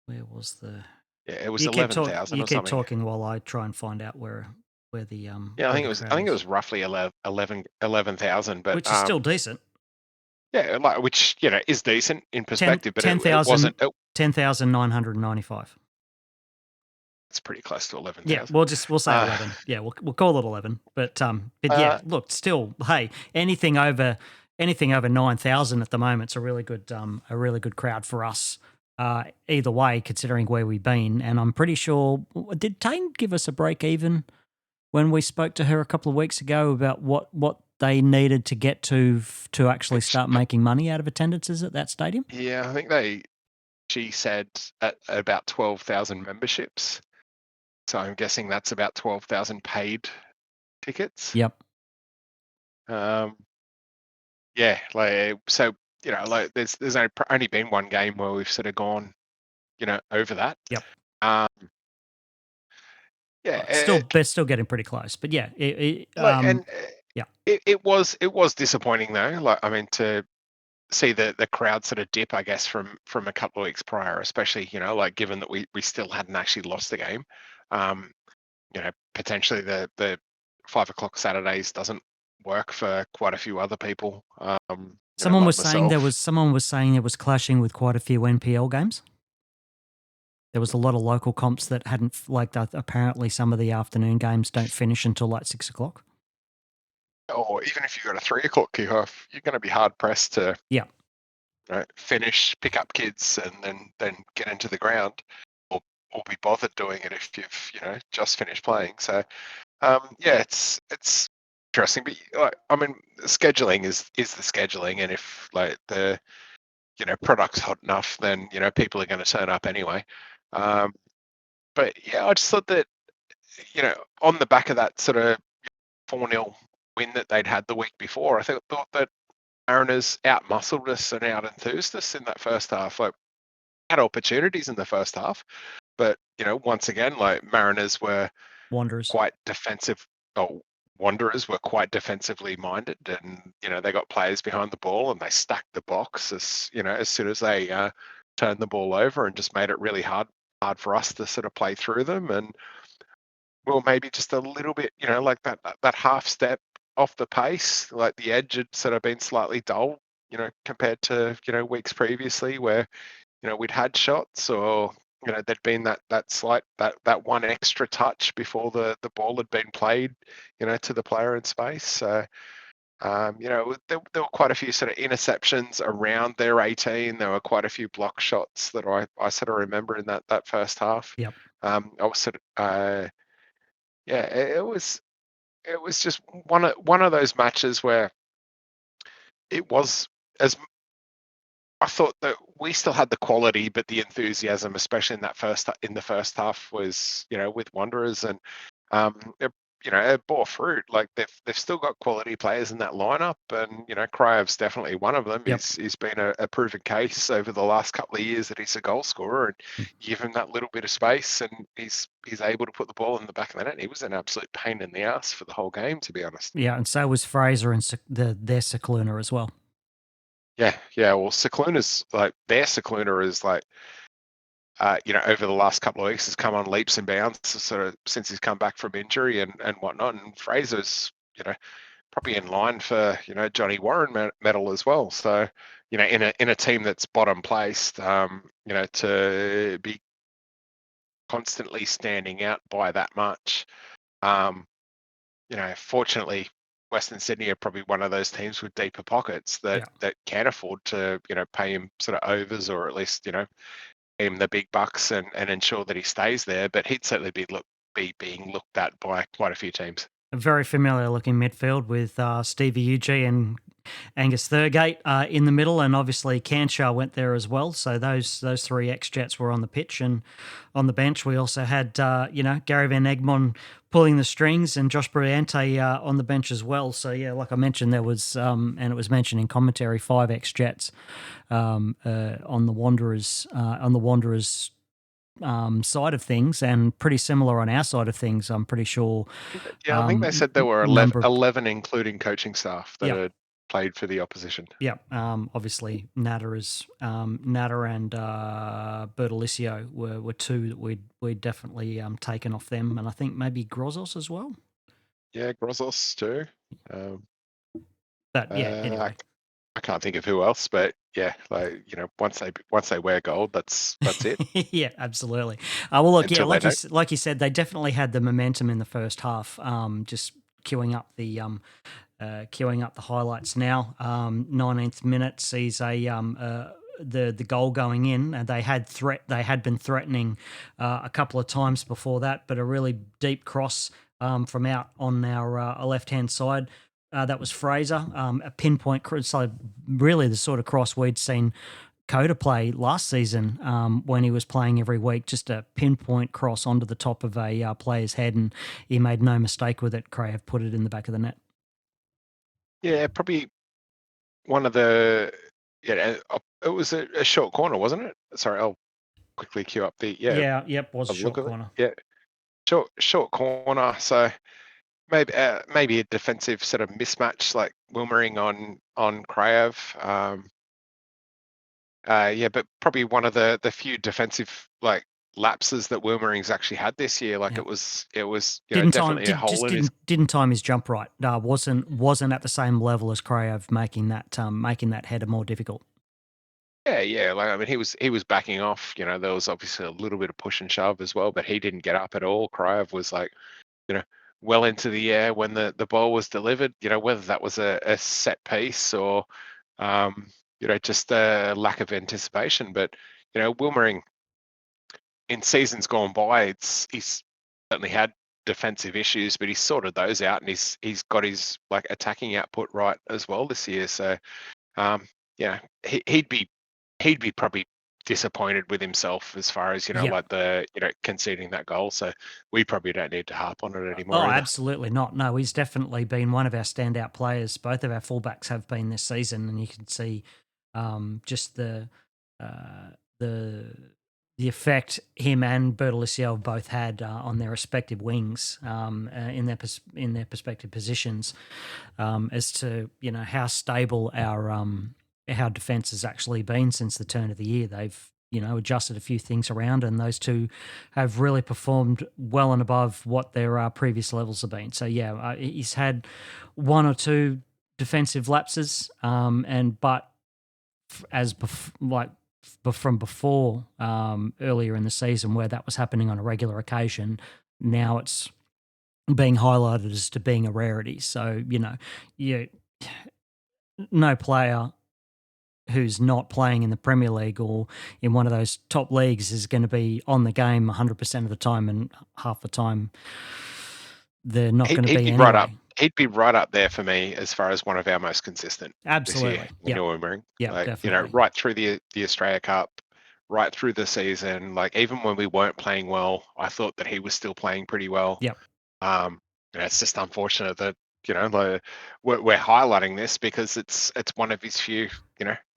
Where was the? Yeah, it was 11,000 You or keep something. talking while I try and find out where the Yeah, where I think the it was. crowd I think it is. was roughly 11,000, but Which is still decent. yeah, like, which is decent in 10 perspective, but it 10,000 wasn't. 10,995. It's pretty close to Yeah, 11,000. we'll say 11. Yeah, we'll call it 11. But yeah, look, still, hey, anything over 9,000 at the moment's a really good crowd for us. Either way, considering where we've been, and I'm pretty sure, did Tane give us a break even when we spoke to her a couple of weeks ago about what they needed to get to actually start making money out of attendances at that stadium? Yeah, I think she said at about 12,000 memberships. So I'm guessing that's about 12,000 paid tickets. Yep. Yeah, like, so like there's only been one game where we've sort of gone over that. Yep. Um, yeah, They're still getting pretty close, but yeah, yeah, it was disappointing though. Like, I mean, to see the crowd sort of dip, I guess, from a couple of weeks prior, especially like given that we still hadn't actually lost the game. Potentially the 5 o'clock Saturdays doesn't work for quite a few other people. someone like was saying myself. it was clashing with quite a few NPL games. There was a lot of local comps that hadn't, like that. Apparently, some of the afternoon games don't finish until like 6 o'clock. Or even if you got a 3 o'clock kickoff, you're going to be hard pressed to Yeah. Finish, pick up kids, and then get into the ground, or be bothered doing it if you've just finished playing. So yeah, it's interesting, but like, I mean, scheduling is the scheduling, and if like the product's hot enough, then people are going to turn up anyway. But yeah, I just thought that on the back of that sort of 4-0 win that they'd had the week before, I thought that Mariners out-muscled us and out-enthused us in that first half. Like, had opportunities in the first half, but once again, like, Mariners were Wanderers. quite defensive. Oh, Wanderers were quite defensively minded, and they got players behind the ball, and they stacked the box as soon as they turned the ball over, and just made it really hard for us to sort of play through them. And well, maybe just a little bit, like that half step off the pace, like the edge had sort of been slightly dull, compared to weeks previously where we'd had shots, or there'd been that slight that one extra touch before the ball had been played to the player in space. So There were quite a few sort of interceptions around their 18. There were quite a few block shots that I sort of remember in that first half. Yep. I was sort of yeah, it was just one of those matches where it was as I thought that we still had the quality, but the enthusiasm, especially in the first half, was with Wanderers, and it, it bore fruit. Like they've still got quality players in that lineup, and Krajev's definitely one of them. Yep. He's been a proven case over the last couple of years that he's a goal scorer, and Mm. you give him that little bit of space, and he's able to put the ball in the back of the net. He was an absolute pain in the ass for the whole game, to be honest. Yeah, and so was Fraser and their Cicluna as well. Yeah, yeah. Well, Cicluna's like their Cicluna is like over the last couple of weeks has come on leaps and bounds sort of since he's come back from injury and whatnot. And Fraser's, probably in line for, Johnny Warren medal as well. So, in a team that's bottom placed, to be constantly standing out by that much, fortunately, Western Sydney are probably one of those teams with deeper pockets that can afford to, pay him sort of overs or at least, pay him the big bucks and ensure that he stays there. But he'd certainly be being looked at by quite a few teams. A very familiar looking midfield with Stevie Uge and Angus Thurgate in the middle, and obviously Canshaw went there as well. So those three ex-Jets were on the pitch, and on the bench we also had Gary Van Egmond pulling the strings and Josh Briante on the bench as well. So yeah, like I mentioned, there was and it was mentioned in commentary, 5 ex-Jets on the Wanderers side of things, and pretty similar on our side of things. I'm pretty sure. Yeah, I think they said there were 11, Number 11 including coaching staff that Yeah. had played for the opposition. Yeah, obviously Natter and Bertolicio were two that we'd definitely taken off them, and I think maybe Grozos as well. Yeah, Grozos too. But yeah, anyway. I can't think of who else, but yeah, like once they wear gold, that's it. Yeah, absolutely. Well, look, Until yeah, they don't. like you said, they definitely had the momentum in the first half. Just queuing up the highlights now. 19th minute sees the goal going in, and they had been threatening a couple of times before that, but a really deep cross from out on our left hand side. That was Fraser, a pinpoint cross, so really the sort of cross we'd seen Coda play last season when he was playing every week, just a pinpoint cross onto the top of a player's head, and he made no mistake with it. Krajev put it in the back of the net. Yeah, probably one of the it was a short corner, wasn't it? Sorry, I'll quickly queue up the Was a short corner. Yeah, short corner. So maybe a defensive sort of mismatch like Wilmering on Krajev. But probably one of the few defensive like lapses that Wilmering's actually had this year. Like it was definitely a hole in his. Didn't time his jump right. Wasn't at the same level as Krajev, making that header more difficult. Yeah. Like I mean, he was backing off. There was obviously a little bit of push and shove as well, but he didn't get up at all. Krajev was like, well into the air when the ball was delivered. Whether that was a set piece or, just a lack of anticipation. But Wilmering in seasons gone by, he's certainly had defensive issues, but he's sorted those out, and he's got his like attacking output right as well this year. So, he'd be probably disappointed with himself as far as like the conceding that goal. So we probably don't need to harp on it anymore. Oh, absolutely not. No, he's definitely been one of our standout players. Both of our fullbacks have been this season, and you can see just the effect him and Bertolicio have both had on their respective wings in their respective positions, as to how stable our defence has actually been since the turn of the year. They've adjusted a few things around, and those two have really performed well and above what their previous levels have been. So yeah, he's had one or two defensive lapses, but from before earlier in the season, where that was happening on a regular occasion, now it's being highlighted as to being a rarity. So no player who's not playing in the Premier League or in one of those top leagues is going to be on the game 100% of the time, and half the time they're not going to He'd be be right up. anyway. He'd be right up there for me as far as one of our most consistent this year Absolutely. when Yep. you're remembering. Yep, Like, definitely. right through the Australia Cup, right through the season. Like, even when we weren't playing well, I thought that he was still playing pretty well. Yep. It's just unfortunate that like, we're highlighting this because it's one of his few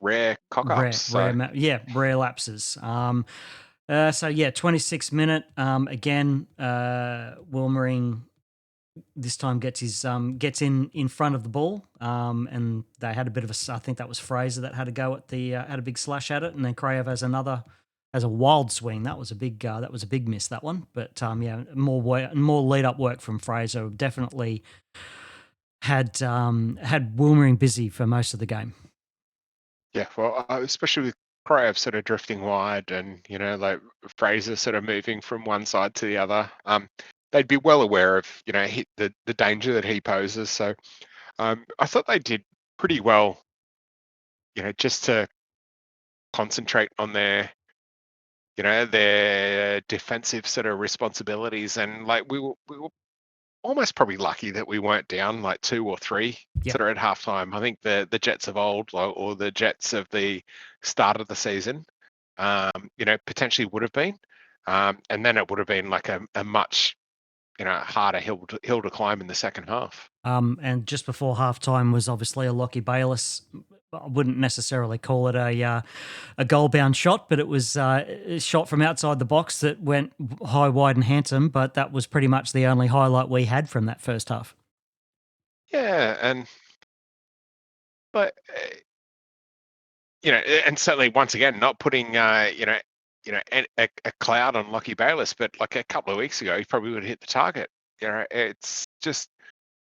rare cock ups. So Rare lapses. So yeah, 26 minute. Again, Wilmering this time gets in front of the ball, and they had a bit of a. I think that was Fraser that had a go at had a big slash at it, and then Krayev has a wild swing. That was a big miss, that one. But yeah, more lead up work from Fraser. Definitely had Wilmering busy for most of the game. Yeah, well, especially with Krayev sort of drifting wide and, like Fraser sort of moving from one side to the other, they'd be well aware of, the danger that he poses. So I thought they did pretty well, just to concentrate on their defensive sort of responsibilities. And like we were almost probably lucky that we weren't down like 2 or 3 Yep. sort of at halftime. I think the Jets of old or the Jets of the start of the season, potentially would have been, and then it would have been like a much harder hill to climb in the second half. And just before halftime was obviously a Lockie Bayliss. I wouldn't necessarily call it a goal bound shot, but it was a shot from outside the box that went high, wide, and handsome. But that was pretty much the only highlight we had from that first half. Yeah, but and certainly once again not putting a cloud on Lockie Bayliss, but like a couple of weeks ago he probably would have hit the target. It's just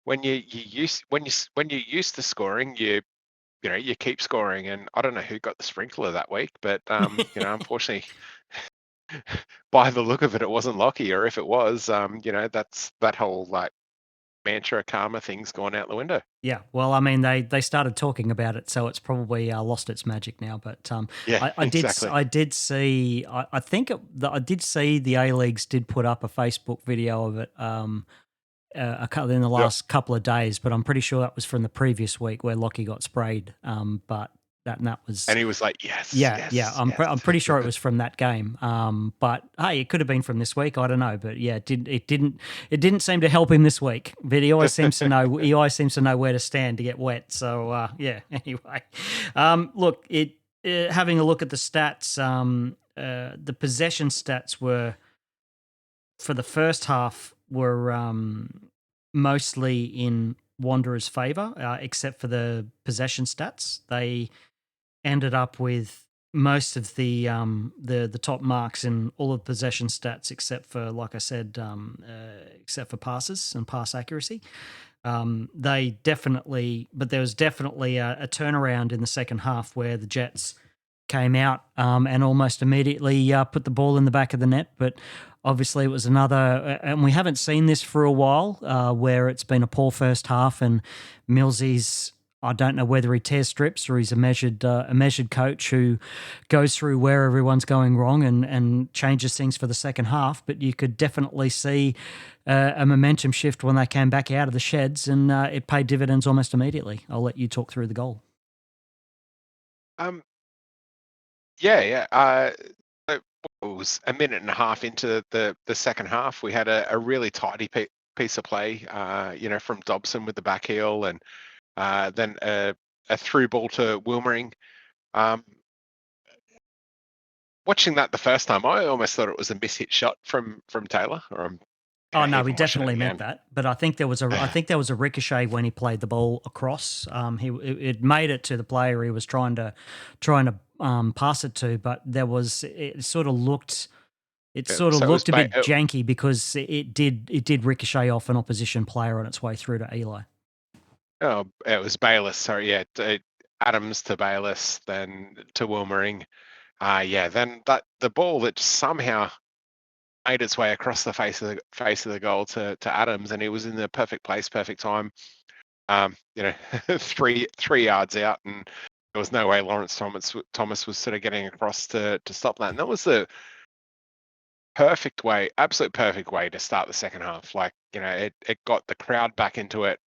when you're used to scoring, you keep scoring, and I don't know who got the sprinkler that week, but unfortunately, by the look of it, it wasn't Lockie, or if it was, that's that whole like mantra karma thing's gone out the window. Yeah, well, I mean, they started talking about it, so it's probably lost its magic now. But Yeah, exactly. I did see I think I did see the A Leagues did put up a Facebook video of it in the last couple of days, but I'm pretty sure that was from the previous week where Lockie got sprayed. But that was, and he was like, yes, yeah, yes, I'm yes. pretty sure it was from that game. But hey, it could have been from this week. I don't know, but yeah, it didn't seem to help him this week. But he always seems to know where to stand to get wet. So yeah. Anyway, look, having a look at the stats, the possession stats were for the first half were mostly in Wanderers' favour, except for the possession stats. They ended up with most of the top marks in all of the possession stats, except for, like I said, except for passes and pass accuracy. There was definitely a turnaround in the second half where the Jets came out and almost immediately put the ball in the back of the net. But obviously it was another, and we haven't seen this for a while, where it's been a poor first half and Millsy's, I don't know whether he tears strips or he's a measured coach who goes through where everyone's going wrong and changes things for the second half. But you could definitely see a momentum shift when they came back out of the sheds, and it paid dividends almost immediately. I'll let you talk through the goal. Yeah. It was a minute and a half into the second half. We had a really tidy piece of play, from Dobson with the back heel, and then a through ball to Wilmering. Watching that the first time, I almost thought it was a mishit shot from Taylor. Oh no, we even watching it definitely meant again. that. But I think there was a ricochet when he played the ball across. It made it to the player he was trying to pass it to, but it sort of looked a bit janky because it did ricochet off an opposition player on its way through to Eli. Oh, it was Bayliss. Sorry, yeah, Adams to Bayliss, then to Wilmering. Then the ball that somehow made its way across the face of the goal to Adams, and he was in the perfect place, perfect time. you know, three yards out, and there was no way Lawrence Thomas was sort of getting across to stop that. And that was the absolute perfect way to start the second half. Like, you know, it got the crowd back into it.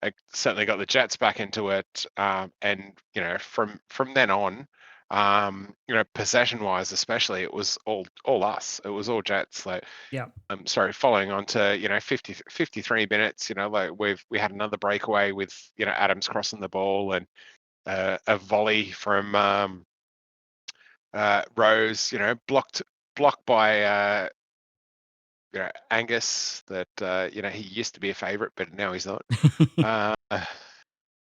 It certainly got the Jets back into it. And, you know, from then on, you know, possession wise, especially, it was all us. It was all Jets. Like, Yeah. sorry, following on to, you know, 53 minutes, you know, like we had another breakaway with, you know, Adams crossing the ball, and a volley from Rose, you know, blocked by you know, Angus, that you know, he used to be a favourite, but now he's not. Uh,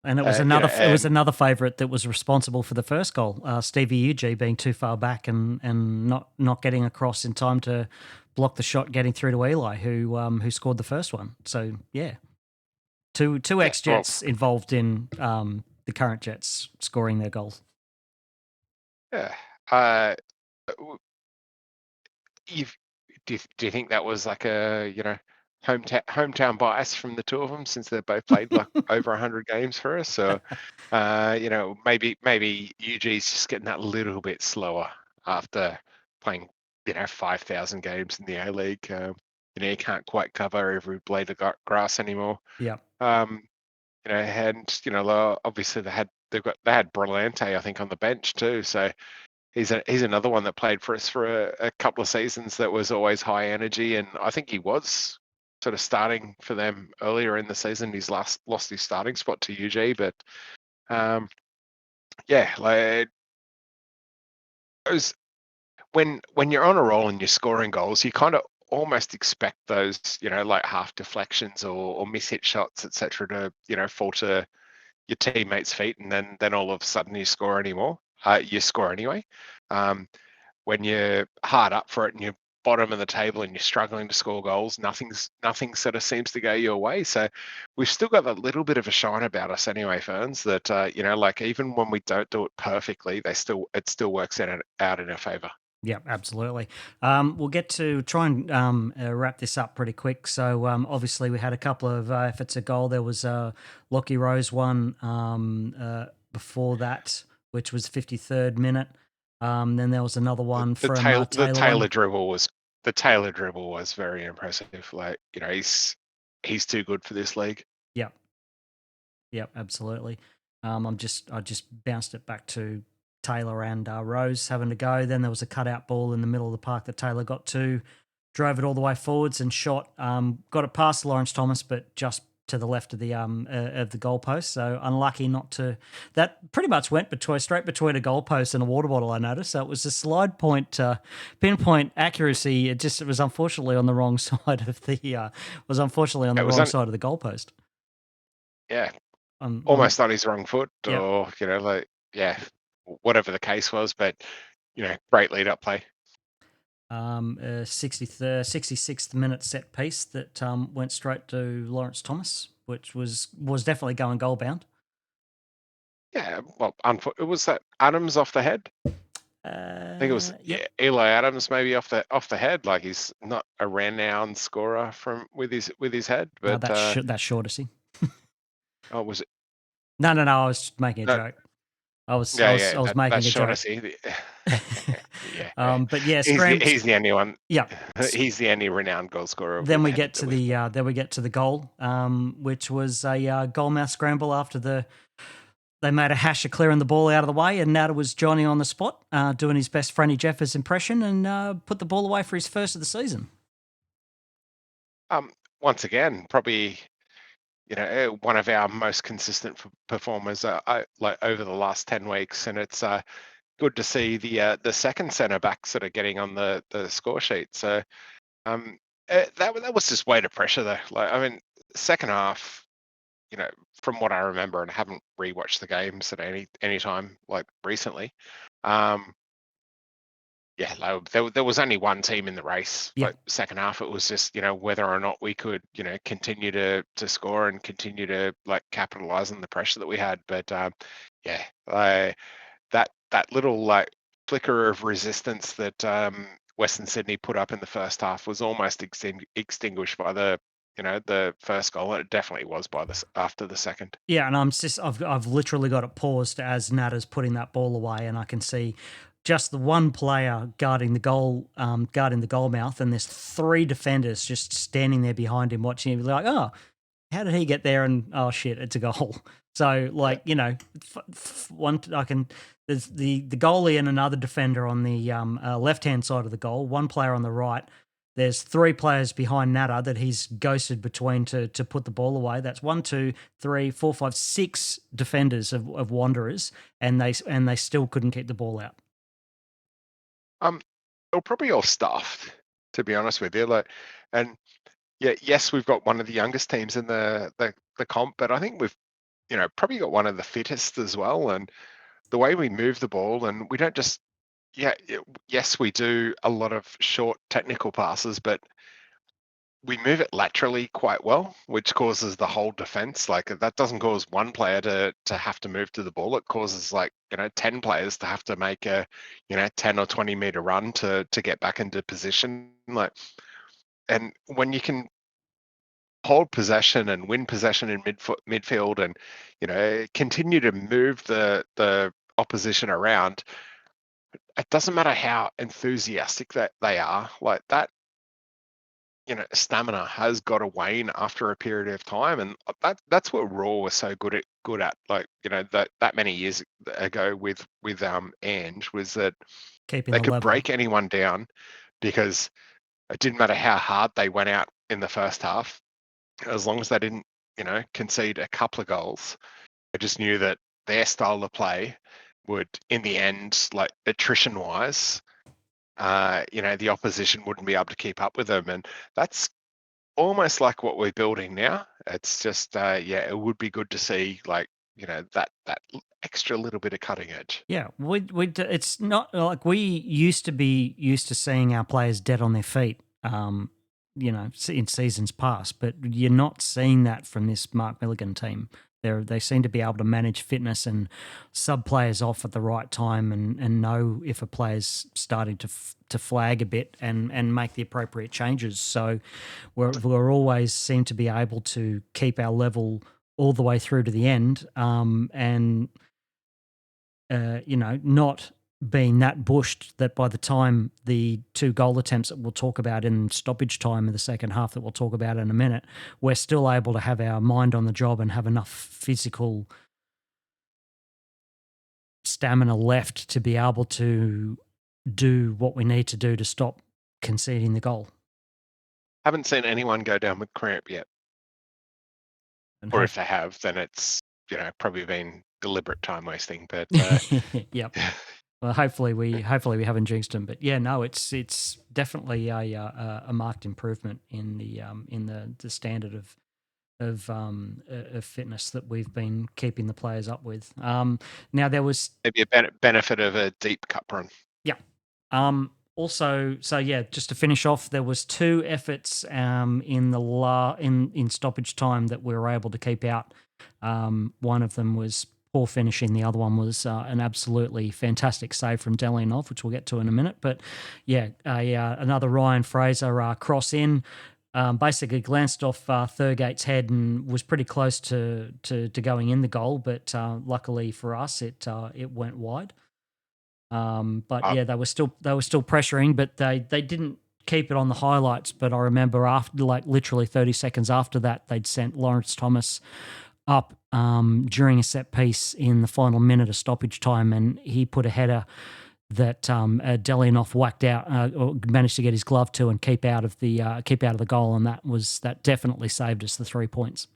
And it was you know, another favourite that was responsible for the first goal. Stevie Uge being too far back and not getting across in time to block the shot getting through to Eli, who scored the first one. So yeah, two ex Jets involved in the current Jets scoring their goals. Yeah. Do you think that was like a, you know, hometown bias from the two of them, since they've both played like over 100 games for us? Or you know, maybe UG's just getting that little bit slower after playing, you know, 5,000 games in the A League. You know, you can't quite cover every blade of grass anymore. Yeah. You know, and you know, obviously they had Brillante, I think, on the bench too. So he's another one that played for us for a couple of seasons that was always high energy, and I think he was sort of starting for them earlier in the season. He's lost his starting spot to UG, but yeah, like, it was, when you're on a roll and you're scoring goals, you kind of almost expect those, you know, like half deflections or miss-hit shots, etc., to, you know, fall to your teammates' feet, and then all of a sudden you score anyway. When you're hard up for it and you're bottom of the table and you're struggling to score goals, nothing sort of seems to go your way. So we've still got a little bit of a shine about us anyway, Ferns, that you know, like, even when we don't do it perfectly, it still works out in our favour. Yeah, absolutely. We'll get to try and wrap this up pretty quick. So obviously we had a couple of efforts at goal. There was Lockie Rose one before that, which was 53rd minute. Then there was another one The from Taylor Taylor. the Taylor dribble was very impressive. Like, you know, he's too good for this league. Yep. Yep, absolutely. I just bounced it back to Taylor and Rose having to go. Then there was a cutout ball in the middle of the park that Taylor got to, drove it all the way forwards and shot. Got it past Lawrence Thomas, but just to the left of the goalpost. So unlucky not to. That pretty much went straight between a goalpost and a water bottle, I noticed. So it was a slide point, pinpoint accuracy. It was unfortunately on the wrong side of the side of the goalpost. Yeah, almost on his wrong foot, yep. or, you know, like, yeah, whatever the case was. But, you know, great lead up play. 66th minute set piece that went straight to Lawrence Thomas, which was definitely going goal bound. Yeah, well, it was that Adams off the head. I think it was Eli Adams, maybe off the head. Like, he's not a renowned scorer with his head, but that's Shaughnessy. Oh, was it? No. I was making a joke. I was making a joke. Yeah. But yeah, he's the only one. Yeah, he's the only renowned goal scorer. Then we get to the goal, which was a goal mouth scramble after they made a hash of clearing the ball out of the way, and Nada was Johnny on the spot, doing his best Franny Jeffers impression, and put the ball away for his first of the season. Once again, probably, you know, one of our most consistent performers like over the last 10 weeks, and it's good to see the second centre back sort of getting on the score sheet. So that was just weight of pressure though. Like, I mean, second half, you know, from what I remember, and I haven't rewatched the games at any time like recently, yeah, like, there was only one team in the race. Yeah. Like, second half, it was just, you know, whether or not we could, you know, continue to score and continue to, like, capitalize on the pressure that we had. But yeah, that little, like, flicker of resistance that Western Sydney put up in the first half was almost extinguished by the the first goal. It definitely was after the second. Yeah, and I've literally got it paused as Natter's putting that ball away, and I can see just the one player guarding the goal mouth, and there's three defenders just standing there behind him watching him, like, oh, how did he get there? And oh shit, it's a goal. So like, there's the goalie and another defender on the left hand side of the goal, one player on the right. There's three players behind Natter that he's ghosted between to put the ball away. That's 1, 2, 3, 4, 5, 6 defenders of Wanderers, and they still couldn't keep the ball out. They're probably all stuffed, to be honest with you. Yes, we've got one of the youngest teams in the comp, but I think we've probably got one of the fittest as well. And the way we move the ball, and we don't just yes, we do a lot of short technical passes, but we move it laterally quite well, which causes the whole defense. Like, that doesn't cause one player to have to move to the ball. It causes 10 players to have to make a 10 or 20 meter run to get back into position. And when you can hold possession and win possession in midfield, and continue to move the opposition around, it doesn't matter how enthusiastic that they are, like that. Stamina has got to wane after a period of time, and that's what Raw was so good at. That many years ago with Ange, was that Keeping they the could level. break anyone down, because it didn't matter how hard they went out in the first half, as long as they didn't concede a couple of goals. I just knew that their style of play would, in the end, like attrition wise, the opposition wouldn't be able to keep up with them. And that's almost like what we're building now. It's just, it would be good to see, that extra little bit of cutting edge. Yeah, it's not like we used to be used to seeing our players dead on their feet, in seasons past, but you're not seeing that from this Mark Milligan team. They seem to be able to manage fitness and sub players off at the right time, and know if a player's starting to flag a bit, and make the appropriate changes. So we're always seem to be able to keep our level all the way through to the end, and not being that bushed that by the time the 2 goal attempts that we'll talk about in stoppage time in the second half that we'll talk about in a minute, we're still able to have our mind on the job and have enough physical stamina left to be able to do what we need to do to stop conceding the goal. Haven't seen anyone go down with cramp yet. And or if they have, then it's probably been deliberate time wasting. But yep. Well, hopefully we haven't jinxed them, but yeah, no, it's definitely a marked improvement in the standard of fitness that we've been keeping the players up with. Now there was maybe a benefit of a deep cup run. Yeah. Also, so yeah, just to finish off, there was 2 efforts in stoppage time that we were able to keep out. One of them was poor finishing. The other one was an absolutely fantastic save from Delianov, which we'll get to in a minute. But yeah, another Ryan Fraser cross in, basically glanced off Thurgate's head and was pretty close to going in the goal, but luckily for us, it went wide. But yeah, they were still pressuring, but they didn't keep it on the highlights. But I remember after, literally 30 seconds after that, they'd sent Lawrence Thomas up during a set piece in the final minute of stoppage time, and he put a header that Delianov whacked out, or managed to get his glove to and keep out of the goal, and that definitely saved us the 3 points.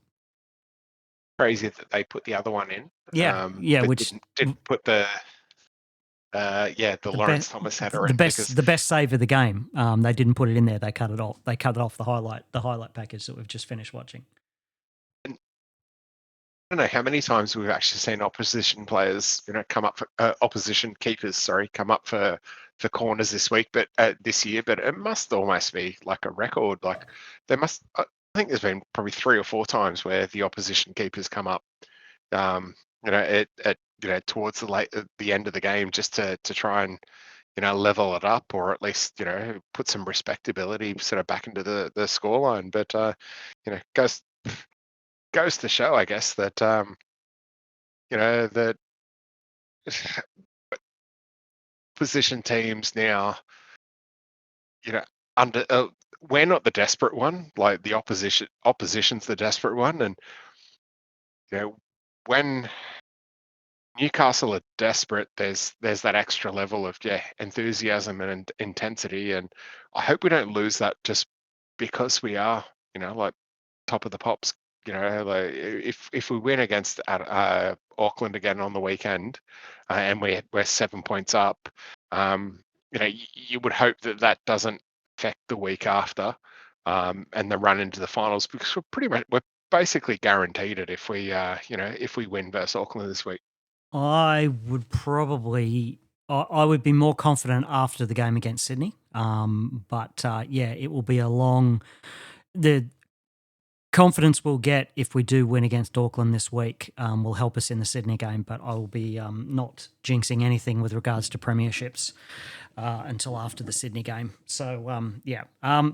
Crazy that they put the other one in. Which didn't put the Lawrence Thomas header in. The best save of the game. They didn't put it in there. They cut it off. They cut it off the highlight package that we've just finished watching. And I don't know how many times we've actually seen opposition players, come up for opposition keepers, come up for corners this year. But it must almost be like a record. Like, there must. I think there's been probably 3 or 4 times where the opposition keepers come up. Towards the end of the game, just to try and level it up, or at least put some respectability sort of back into the scoreline. But goes to show, I guess, that that position teams now, under we're not the desperate one, like the opposition's the desperate one. And when Newcastle are desperate, there's that extra level of enthusiasm and intensity, and I hope we don't lose that just because we are like top of the pops. Like if we win against Auckland again on the weekend, and we're 7 points up, you would hope that doesn't affect the week after, and the run into the finals, because we're basically guaranteed it if we win versus Auckland this week. I would I would be more confident after the game against Sydney. But it will be the confidence we'll get if we do win against Auckland this week will help us in the Sydney game, but I will be not jinxing anything with regards to premierships until after the Sydney game. So,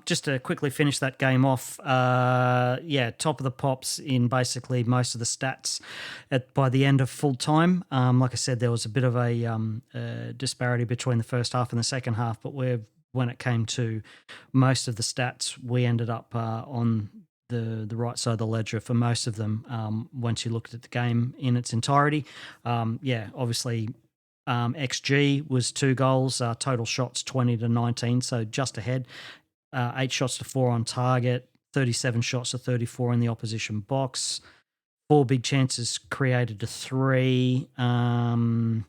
just to quickly finish that game off, top of the pops in basically most of the stats by the end of full time. Like I said, there was a bit of a disparity between the first half and the second half, but when it came to most of the stats, we ended up on the right side of the ledger for most of them once you looked at the game in its entirety. Obviously XG was 2 goals, total shots 20-19, so just ahead. 8 shots to 4 on target, 37 shots to 34 in the opposition box, 4 big chances created to 3. 20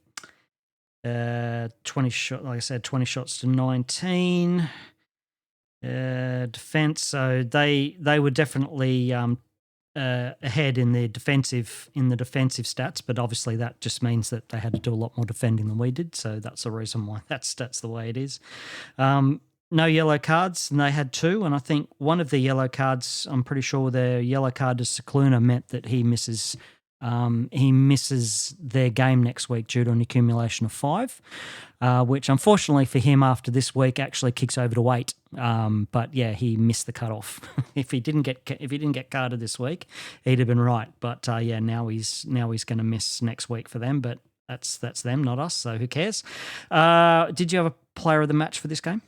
shot, like I said, 20 shots to 19. Defense, so they were definitely ahead in the defensive stats, but obviously that just means that they had to do a lot more defending than we did. So that's the reason why that's the way it is. No yellow cards, and they had 2. And I think one of the yellow cards, I'm pretty sure the yellow card to Cicluna meant that he misses their game next week due to an accumulation of 5, which unfortunately for him after this week actually kicks over to 8. But he missed the cutoff. if he didn't get carded this week, he'd have been right. But now he's going to miss next week for them. But that's them, not us. So who cares? Did you have a player of the match for this game?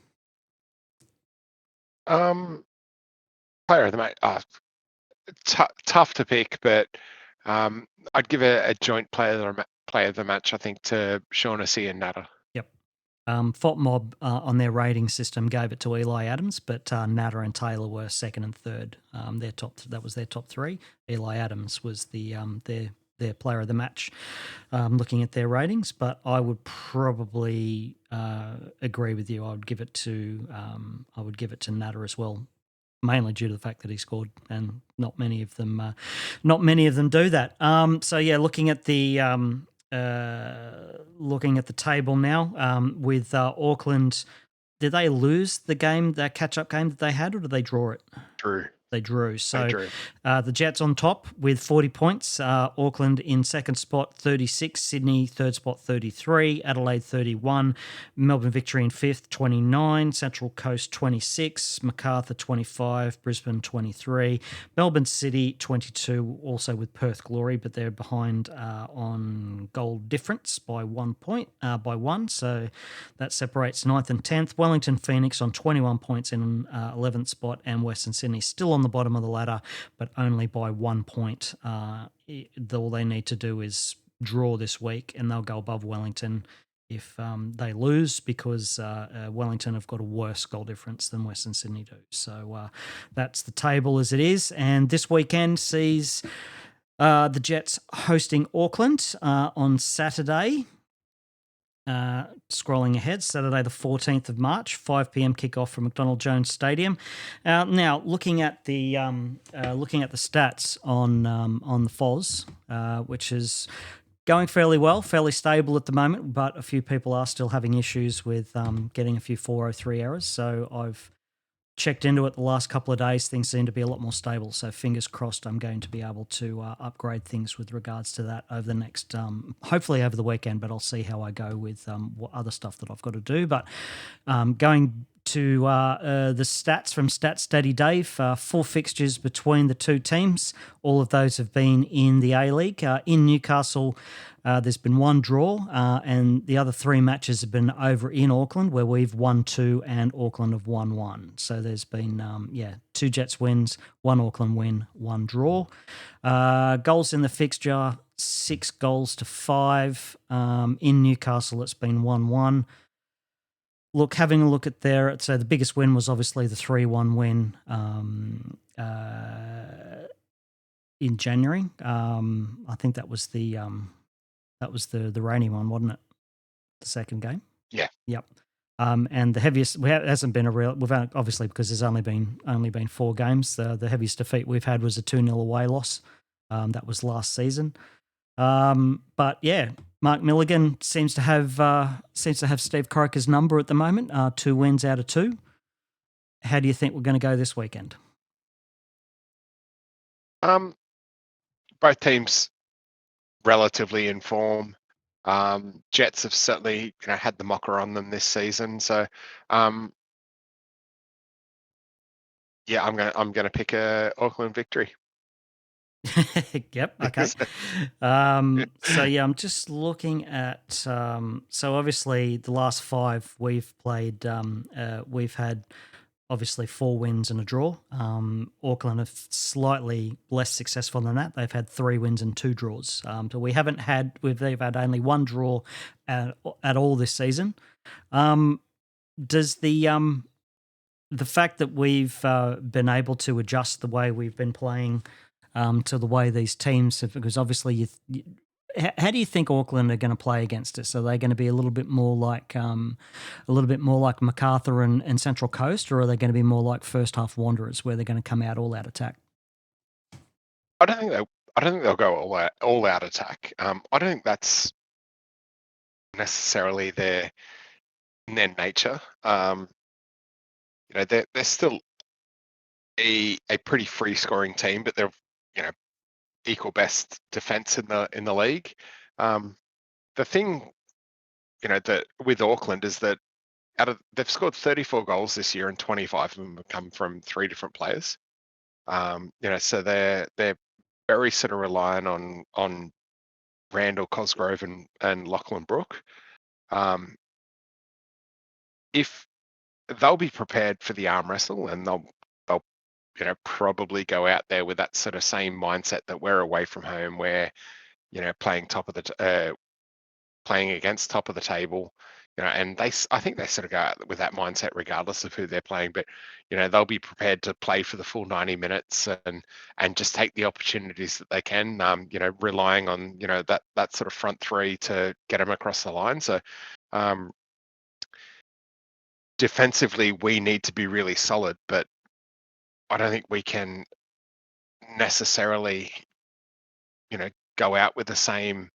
Player of the match. Tough to pick, but I'd give a joint player of the match, I think, to Shaughnessy and Natter. Yep. FOTMob on their rating system gave it to Eli Adams, but Natter and Taylor were second and third. That was their top 3. Eli Adams was their player of the match, looking at their ratings. But I would probably agree with you. I would give it to Natter as well, mainly due to the fact that he scored, and not many of them do that. Looking at the table now, with Auckland, did they lose that catch-up game that they had, or did they draw it? They drew. So the Jets on top with 40 points. Auckland in second spot, 36. Sydney third spot, 33. Adelaide 31. Melbourne Victory in fifth, 29. Central Coast 26. Macarthur 25. Brisbane 23. Melbourne City 22. Also with Perth Glory, but they're behind on goal difference by 1 point. So that separates 9th and 10th. Wellington Phoenix on 21 points in 11th spot, and Western Sydney still on the bottom of the ladder, but only by 1 point. All they need to do is draw this week, and they'll go above Wellington if they lose, because Wellington have got a worse goal difference than Western Sydney do. So that's the table as it is. And this weekend sees the Jets hosting Auckland on Saturday. Scrolling ahead, Saturday the 14th of March, 5 p.m. kickoff from McDonald Jones Stadium. Now, looking at the stats on the FOS, which is going fairly well, fairly stable at the moment, but a few people are still having issues with getting a few 403 errors. So I've checked into it the last couple of days, things seem to be a lot more stable. So fingers crossed, I'm going to be able to upgrade things with regards to that over the next, hopefully over the weekend. But I'll see how I go with what other stuff that I've got to do. But going to the stats from Stat Steady Dave, 4 fixtures between the two teams. All of those have been in the A-League. In Newcastle, there's been 1 draw, and the other 3 matches have been over in Auckland, where we've won 2 and Auckland have won 1. So there's been, 2 Jets wins, 1 Auckland win, 1 draw. Goals in the fixture, 6 goals to 5. In Newcastle, it's been 1-1. Look, having a look at there, so the biggest win was obviously the 3-1 win in January. I think that was the rainy one, wasn't it? The second game. Yeah. Yep. And the heaviest hasn't been a real. We've had, obviously, because there's only been 4 games. The heaviest defeat we've had was a 2-0 away loss. That was last season. But yeah, Mark Milligan seems to have Steve Coroker's number at the moment. 2 wins out of 2. How do you think we're going to go this weekend? Both teams relatively in form. Jets have certainly had the mocker on them this season, so yeah, I'm gonna pick a Auckland victory. Yep. Okay. So yeah, I'm just looking at. So obviously, the last 5 we've played, we've had obviously 4 wins and a draw. Auckland are slightly less successful than that. They've had 3 wins and 2 draws. So they've had only 1 draw at all this season. Does the fact that we've been able to adjust the way we've been playing to the way these teams have, because obviously how do you think Auckland are going to play against us? Are they going to be a little bit more like MacArthur and Central Coast, or are they going to be more like first half Wanderers, where they're going to come out all out attack? I don't think they'll go all out attack. I don't think that's necessarily in their nature. They're still a pretty free scoring team, but they're equal best defense in the league. The thing that with Auckland is that they've scored 34 goals this year, and 25 of them have come from 3 different players. So they're very sort of reliant on Randall Cosgrove and Lachlan Brook. If they'll be prepared for the arm wrestle, and they'll probably go out there with that sort of same mindset that we're away from home, where playing against top of the table, and I think they sort of go out with that mindset regardless of who they're playing. But they'll be prepared to play for the full 90 minutes and just take the opportunities that they can. Relying on that sort of front 3 to get them across the line. So defensively, we need to be really solid, but I don't think we can necessarily, go out with the same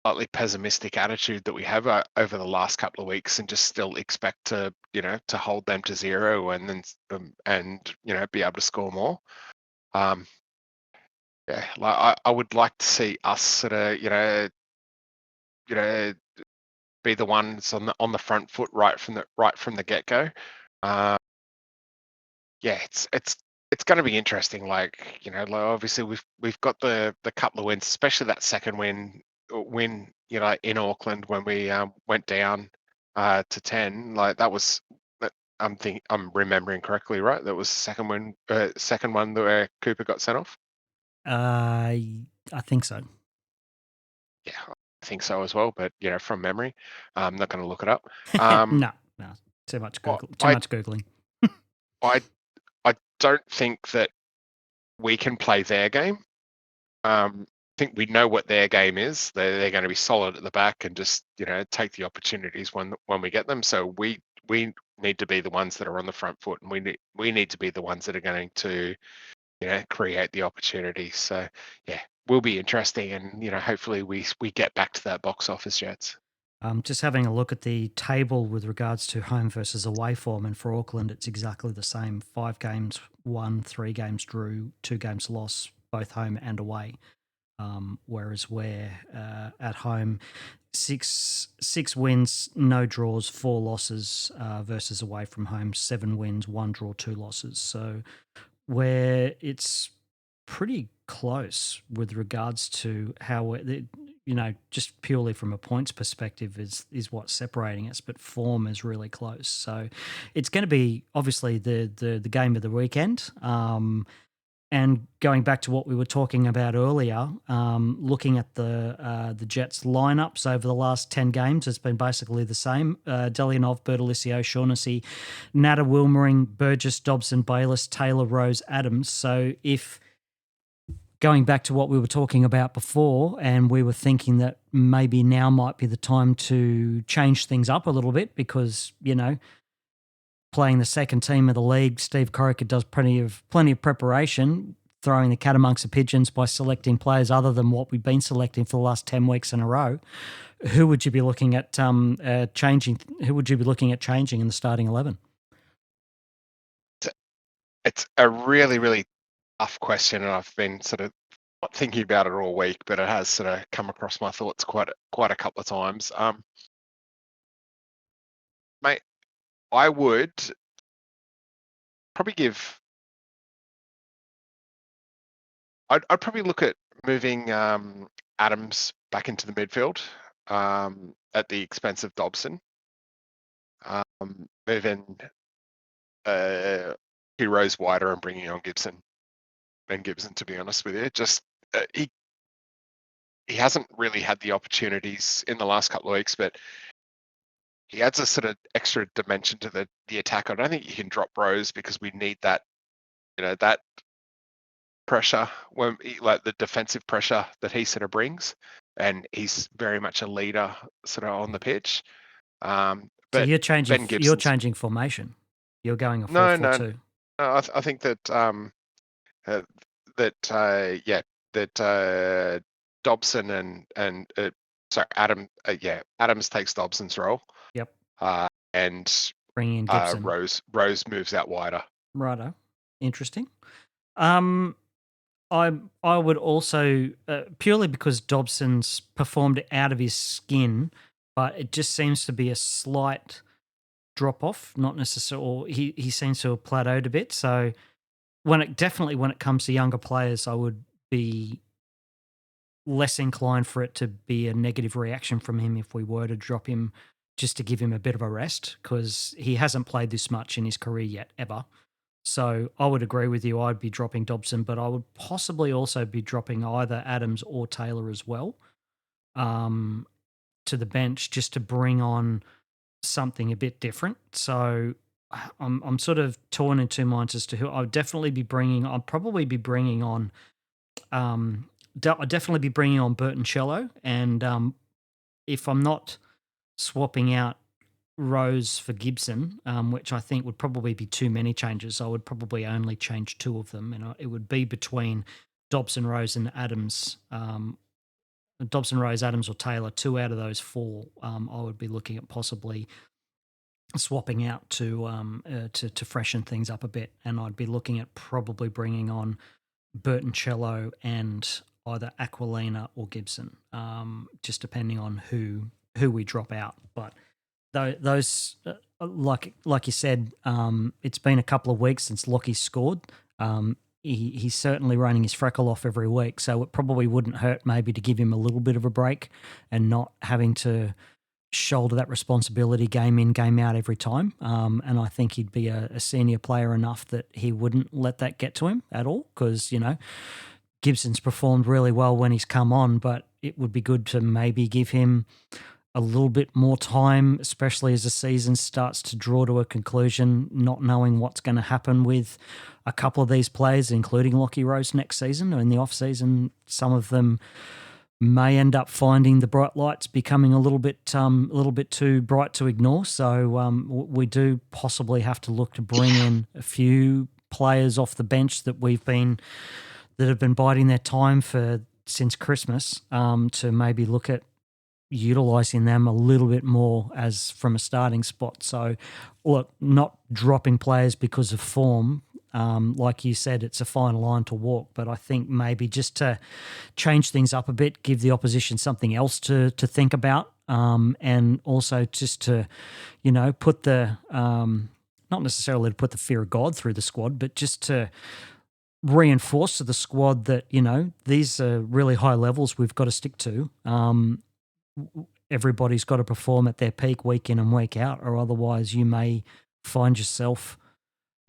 slightly pessimistic attitude that we have over the last couple of weeks and just still expect to hold them to 0 and then be able to score more. I would like to see us sort of be the ones on the front foot right from the get go. It's going to be interesting. Obviously we've got the couple of wins, especially that second win in Auckland when we went down to 10. That was, I'm remembering correctly, right? That was second one where Cooper got sent off. I think so. Yeah, I think so as well. But from memory, I'm not going to look it up. No, too much googling. I don't think that we can play their game. I think we know what their game is. They're going to be solid at the back and just take the opportunities when we get them. So we need to be the ones that are on the front foot, and we need to be the ones that are going to create the opportunities. So yeah, will be interesting, and hopefully we get back to that box office, Jets. Just having a look at the table with regards to home versus away form, and for Auckland, it's exactly the same: 5 games won, 3 games drew, 2 games lost, both home and away. Whereas we're at home, six wins, no draws, 4 losses, versus away from home, 7 wins, 1 draw, 2 losses. So where it's pretty close with regards to how just purely from a points perspective is what's separating us, but form is really close. So it's going to be obviously the game of the weekend. And going back to what we were talking about earlier, looking at the Jets lineups over the last 10 games, it's been basically the same. Delianov, Bertolicio, Shaughnessy, Natta, Wilmering, Burgess, Dobson, Bayliss, Taylor, Rose, Adams. So if going back to what we were talking about before, and we were thinking that maybe now might be the time to change things up a little bit because, playing the second team of the league, Steve Corica does plenty of preparation, throwing the cat amongst the pigeons by selecting players other than what we've been selecting for the last 10 weeks in a row. Who would you be looking at changing? Who would you be looking at changing in the starting 11? It's a really, really tough question, and I've been sort of not thinking about it all week, but it has sort of come across my thoughts quite a couple of times. Mate, I would probably I'd probably look at moving Adams back into the midfield at the expense of Dobson. Moving 2 rows wider and bringing on Gibson, to be honest with you. Just he hasn't really had the opportunities in the last couple of weeks, but he adds a sort of extra dimension to the attack. I don't think you can drop Rose because we need that, that pressure, when like the defensive pressure that he sort of brings, and he's very much a leader sort of on the pitch. So But you're changing. Ben You're Gibson's changing formation. You're going a no, 4-4-2. I think that Dobson and Adams takes Dobson's role. Yep. And bringing in Gibson. Rose moves out wider. Righto. Interesting. I would also purely because Dobson's performed out of his skin, but it just seems to be a slight drop off. Not necessarily. He seems to have plateaued a bit. So when it comes to younger players, I would be less inclined for it to be a negative reaction from him if we were to drop him just to give him a bit of a rest, because he hasn't played this much in his career yet, ever. So I would agree with you. I'd be dropping Dobson, but I would possibly also be dropping either Adams or Taylor as well to the bench, just to bring on something a bit different. So I'm sort of torn in two minds as to who I'd definitely be bringing. I'd probably be bringing on. I'd definitely be bringing on Burton Cello, and if I'm not swapping out Rose for Gibson, which I think would probably be too many changes, I would probably only change 2 of them, and it would be between Dobson, Rose, and Adams. Dobson, Rose, Adams, or Taylor. 2 out of those 4, I would be looking at possibly swapping out to freshen things up a bit, and I'd be looking at probably bringing on Burton Cello and either Aquilina or Gibson, just depending on who we drop out. But those, like you said, it's been a couple of weeks since Lockie's scored. He's certainly running his freckle off every week, so it probably wouldn't hurt maybe to give him a little bit of a break and not having to shoulder that responsibility game in, game out every time. And I think he'd be a senior player enough that he wouldn't let that get to him at all, because, Gibson's performed really well when he's come on, but it would be good to maybe give him a little bit more time, especially as the season starts to draw to a conclusion, not knowing what's going to happen with a couple of these players, including Lockie Rose next season. In the off-season, some of them may end up finding the bright lights becoming a little bit too bright to ignore. So we do possibly have to look to bring in a few players off the bench that have been biding their time since Christmas, to maybe look at utilising them a little bit more as from a starting spot. So, look, not dropping players because of form. Like you said, it's a fine line to walk, but I think maybe just to change things up a bit, give the opposition something else to think about, and also just to, put the not necessarily to put the fear of God through the squad, but just to reinforce to the squad that these are really high levels we've got to stick to. Everybody's got to perform at their peak week in and week out, or otherwise you may find yourself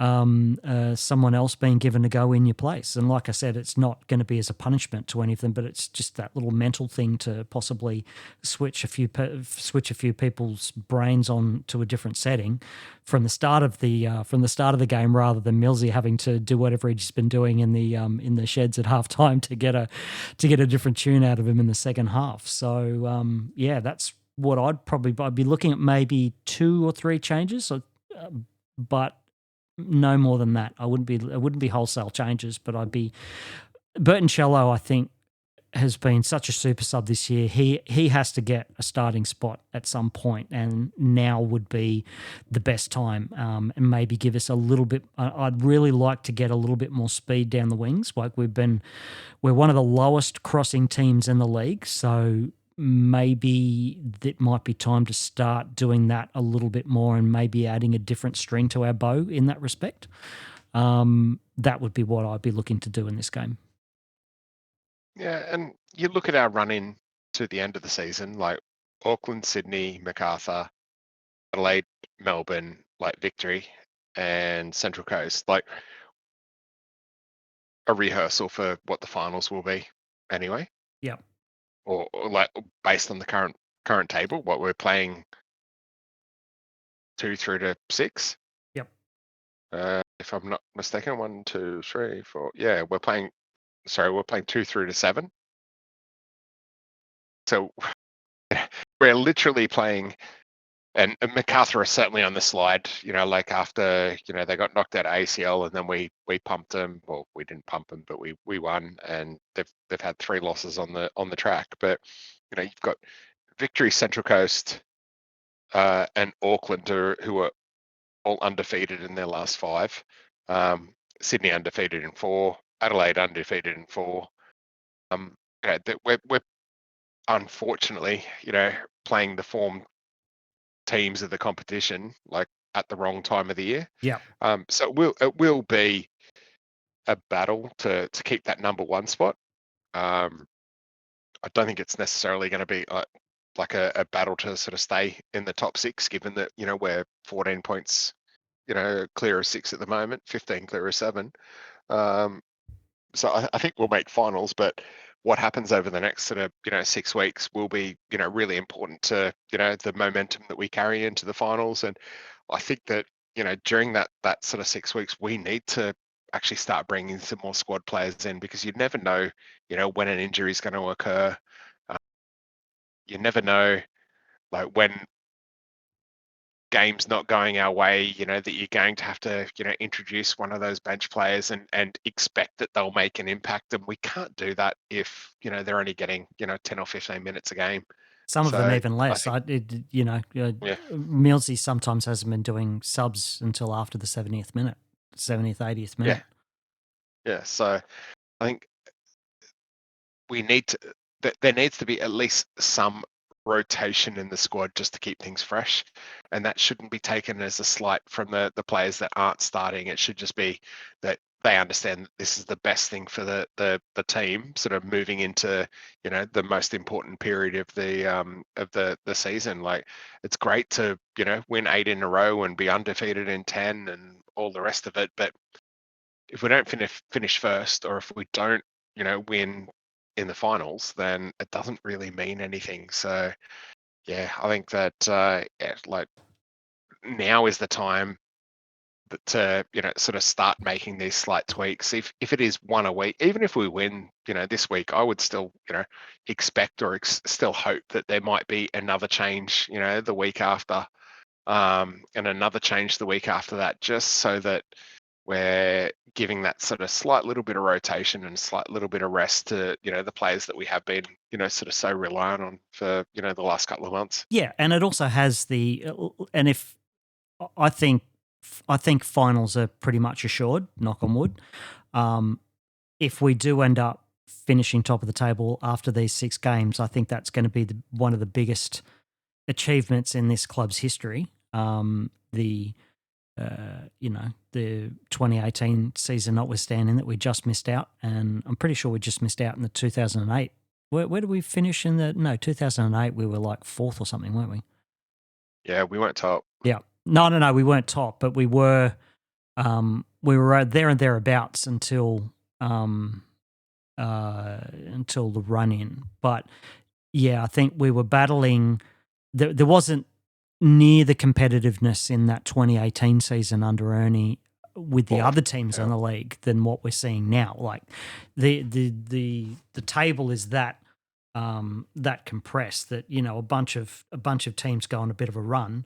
someone else being given a go in your place. And like I said, it's not going to be as a punishment to any of them, but it's just that little mental thing to possibly switch a few people's brains on to a different setting from the start of the game, rather than Millsy having to do whatever he's been doing in the sheds at halftime to get a different tune out of him in the second half. So that's what I'd be looking at, maybe 2 or 3 changes, but no more than that. It wouldn't be wholesale changes, but Burton Cello, I think, has been such a super sub this year. He has to get a starting spot at some point, and now would be the best time. And maybe give us a little bit. I'd really like to get a little bit more speed down the wings. Like we're one of the lowest crossing teams in the league, so maybe it might be time to start doing that a little bit more, and maybe adding a different string to our bow in that respect. That would be what I'd be looking to do in this game. Yeah, and you look at our run in to the end of the season, like Auckland, Sydney, Macarthur, Adelaide, Melbourne, like Victory, and Central Coast, like a rehearsal for what the finals will be anyway. Yeah. Or like based on the current table, what we're playing 2 through to 6. Yep. If I'm not mistaken, 1, 2, 3, 4. Yeah, we're playing 2 through to 7. So we're literally playing, and Macarthur are certainly on the slide, like after, they got knocked out of ACL, and then we pumped them. Well, we didn't pump them, but we won, and they've had 3 losses on the track. But, you've got Victory, Central Coast, and Auckland, who are all undefeated in their last 5. Sydney undefeated in 4. Adelaide undefeated in 4. We're unfortunately, playing the form teams of the competition like at the wrong time of the year. Yeah. So it will be a battle to keep that number 1 spot. I don't think it's necessarily going to be like a battle to sort of stay in the top 6, given that we're 14 points, clear of 6 at the moment, 15 clear of 7. So I think we'll make finals, but what happens over the next sort of 6 weeks will be really important to the momentum that we carry into the finals. And I think that during that sort of 6 weeks, we need to actually start bringing some more squad players in, because you never know when an injury is going to occur. You never know, like, when games not going our way, that you're going to have to introduce one of those bench players and expect that they'll make an impact. And we can't do that if they're only getting 10 or 15 minutes a game. Some of them even less. Yeah. Millsy sometimes hasn't been doing subs until after the 70th minute, 70th, 80th minute. Yeah. So I think there needs to be at least some rotation in the squad just to keep things fresh, and that shouldn't be taken as a slight from the players that aren't starting. It should just be that they understand that this is the best thing for the team, sort of moving into the most important period of the season. Like, it's great to win 8 in a row and be undefeated in 10 and all the rest of it, but if we don't finish first, or if we don't win in the finals, then it doesn't really mean anything. So yeah, I think that like, now is the time to sort of start making these slight tweaks. If it is 1 a week, even if we win this week, I would still expect or still hope that there might be another change the week after, and another change the week after that, just so that we're giving that sort of slight little bit of rotation and slight little bit of rest to, the players that we have been, sort of so reliant on for, the last couple of months. Yeah, and it also has and if I think finals are pretty much assured, knock on wood. If we do end up finishing top of the table after these 6 games, I think that's going to be one of the biggest achievements in this club's history. The 2018 season notwithstanding that we just missed out, and I'm pretty sure we just missed out in the 2008. Where did we finish in the? No, 2008 we were like 4th or something, weren't we? Yeah, we weren't top. Yeah, no, we weren't top, but we were there and thereabouts until the run in. But yeah, I think we were battling. There wasn't near the competitiveness in that 2018 season under Ernie with the other teams in the league than what we're seeing now. Like the table is that compressed that a bunch of teams go on a bit of a run.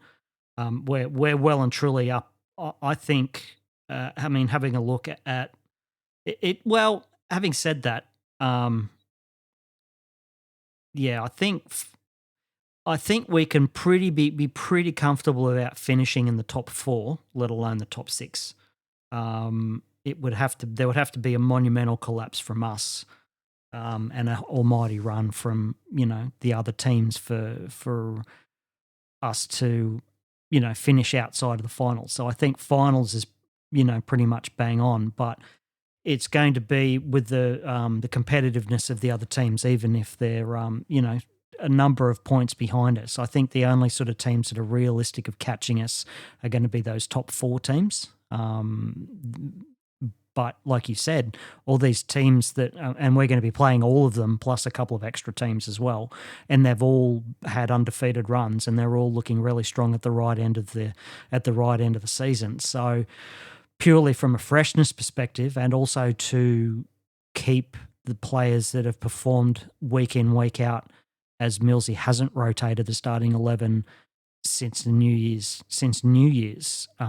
We're well and truly up. I think. Having a look at it. Well, having said that, yeah, I think we can be pretty comfortable about finishing in the top 4, let alone the top 6. There would have to be a monumental collapse from us, and an almighty run from the other teams for us to finish outside of the finals. So I think finals is pretty much bang on, but it's going to be with the competitiveness of the other teams, even if they're a number of points behind us. I think the only sort of teams that are realistic of catching us are going to be those top 4 teams. But like you said, all these teams that, and we're going to be playing all of them plus a couple of extra teams as well, and they've all had undefeated runs, and they're all looking really strong at the right end of the season. So purely from a freshness perspective, and also to keep the players that have performed week in, week out, as Millsy hasn't rotated the starting 11 since New Year's,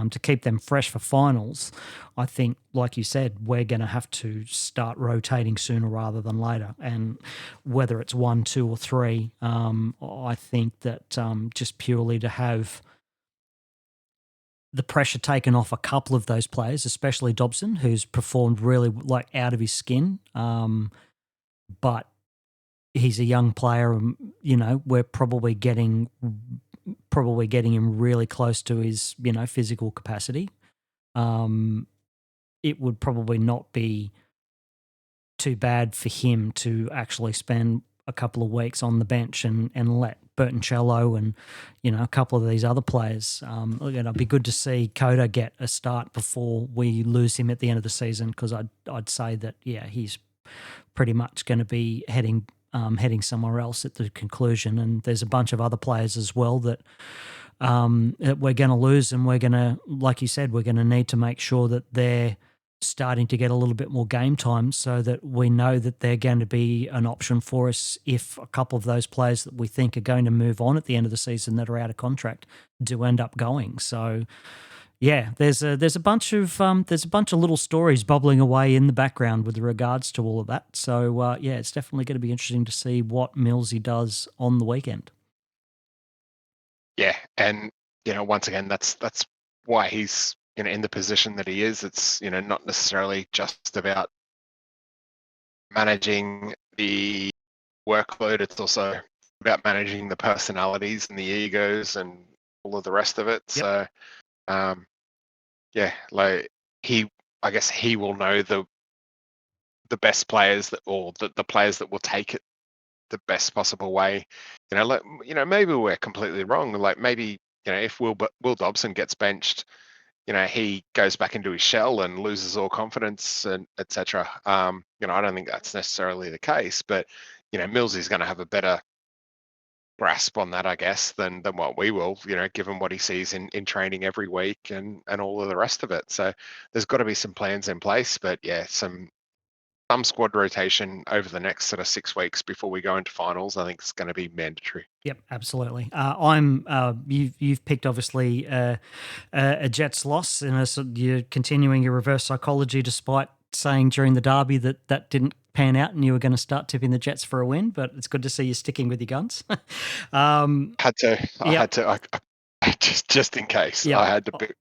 to keep them fresh for finals, I think, like you said, we're going to have to start rotating sooner rather than later. And whether it's 1, 2, or 3, I think that just purely to have the pressure taken off a couple of those players, especially Dobson, who's performed really out of his skin. But he's a young player, and we're probably getting him really close to his physical capacity. It would probably not be too bad for him to actually spend a couple of weeks on the bench and let Bertoncello and a couple of these other players. It'd be good to see Coda get a start before we lose him at the end of the season, because I'd say that he's pretty much going to be heading somewhere else at the conclusion. And there's a bunch of other players as well that we're going to lose, and we're going to, like you said, we're going to need to make sure that they're starting to get a little bit more game time, so that we know that they're going to be an option for us if a couple of those players that we think are going to move on at the end of the season that are out of contract do end up going. So yeah, there's a bunch of little stories bubbling away in the background with regards to all of that. So yeah, it's definitely going to be interesting to see what Millsy does on the weekend. Yeah, and once again, that's why he's in the position that he is. It's not necessarily just about managing the workload. It's also about managing the personalities and the egos and all of the rest of it. Yep. So yeah, like I guess he will know the best players or the players that will take it the best possible way. Maybe we're completely wrong. Like maybe if Will Dobson gets benched, he goes back into his shell and loses all confidence and etc. I don't think that's necessarily the case, but Millsy's going to have a better grasp on that, I guess, than what we will, given what he sees in training every week and all of the rest of it. So there's got to be some plans in place, but yeah, some some squad rotation over the next sort of 6 weeks before we go into finals, I think it's going to be mandatory. Yep, absolutely. You've picked obviously a Jets loss, and you're continuing your reverse psychology despite saying during the derby that didn't pan out and you were going to start tipping the Jets for a win. But it's good to see you sticking with your guns. Had to. Yep. Just in case. Yep. I had to pick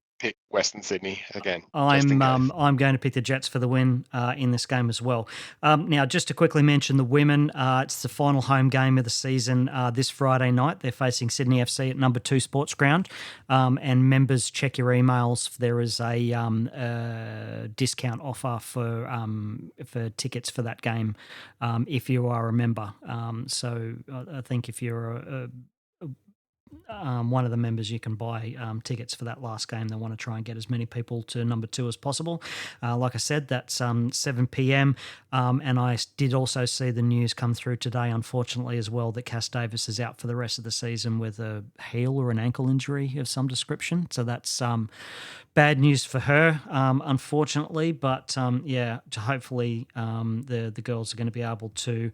Western Sydney again. I'm going to pick the Jets for the win in this game as well. Now, just to quickly mention the women, it's the final home game of the season this Friday night. They're facing Sydney FC at number 2 Sportsground. And members, check your emails. There is a discount offer for tickets for that game if you are a member. So I think if you're one of the members, you can buy tickets for that last game. They want to try and get as many people to number 2 as possible. Like I said, that's 7 p.m. And I did also see the news come through today, unfortunately, as well, that Cass Davis is out for the rest of the season with a heel or an ankle injury of some description. So that's bad news for her, unfortunately. But hopefully the girls are going to be able to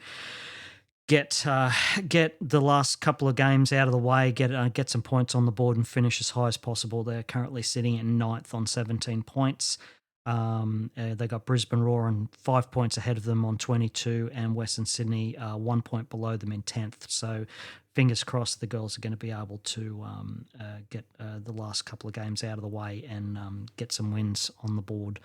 get the last couple of games out of the way, get some points on the board and finish as high as possible. They're currently sitting at 9th on 17 points. They got Brisbane Roar and 5 points ahead of them on 22, and Western Sydney 1 point below them in 10th. So fingers crossed the girls are going to be able to get the last couple of games out of the way and get some wins on the board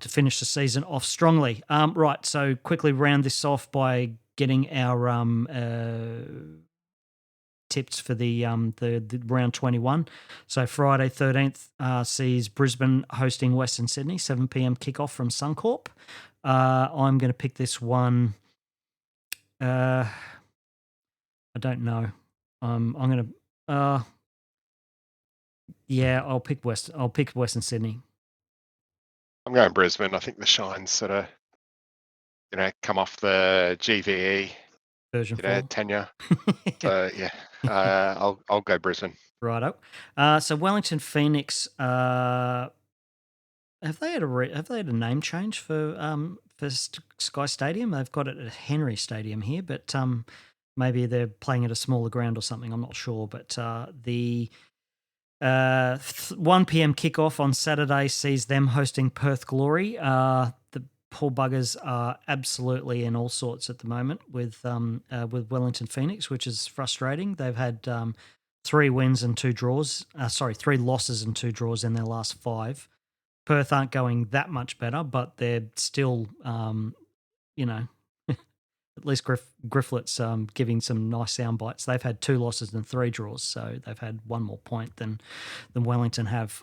to finish the season off strongly. Right, so quickly round this off by getting our tips for the round 21. So Friday 13th sees Brisbane hosting Western Sydney, 7 p.m. kickoff from Suncorp. I'm going to pick this one. I don't know. I'm going to. I'll pick Western Sydney. I'm going Brisbane. I think the Shines sort of, come off the GVE version 4 tenure. So I'll go Brisbane. Righto. So Wellington Phoenix. Have they had a name change for Sky Stadium? They've got it at Henry Stadium here, but maybe they're playing at a smaller ground or something. I'm not sure. But the 1 p.m. kickoff on Saturday sees them hosting Perth Glory. The poor buggers are absolutely in all sorts at the moment with Wellington Phoenix, which is frustrating. They've had 3 wins and 2 draws. 3 losses and 2 draws in their last 5. Perth aren't going that much better, but they're still, at least Grifflet's giving some nice sound bites. They've had 2 losses and 3 draws, so they've had 1 more point than Wellington have.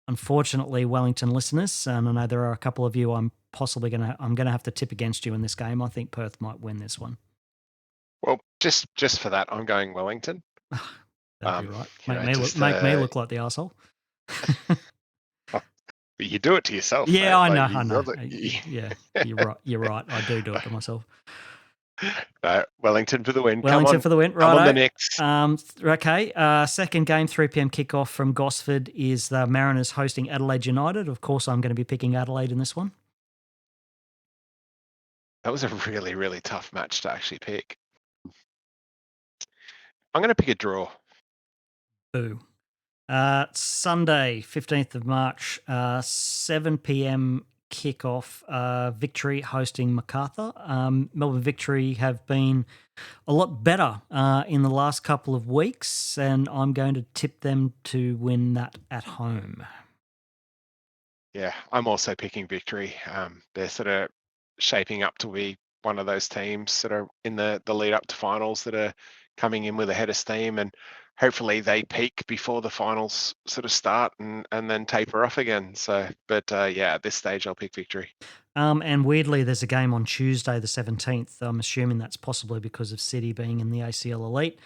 Unfortunately, Wellington listeners, and I know there are a couple of you, I'm gonna have to tip against you in this game. I think Perth might win this one. Well, just for that, I'm going Wellington. That'd be right. Make me look like the arsehole. You do it to yourself. Yeah, I know. Yeah, you're right. I do it to myself. Wellington for the win. Wellington for the win. Right. Come on the Knicks. Okay. Second game, 3 p.m. kickoff from Gosford is the Mariners hosting Adelaide United. Of course, I'm going to be picking Adelaide in this one. That was a really, really tough match to actually pick. I'm going to pick a draw. Boo. Sunday, 15th of March, 7 p.m. kickoff, Victory hosting MacArthur. Melbourne Victory have been a lot better in the last couple of weeks, and I'm going to tip them to win that at home. Yeah, I'm also picking Victory. They're sort of shaping up to be one of those teams sort of in the lead up to finals that are coming in with a head of steam, and hopefully they peak before the finals sort of start and then taper off again. So, but at this stage, I'll pick Victory. And weirdly, there's a game on Tuesday, the 17th. I'm assuming that's possibly because of City being in the ACL Elite.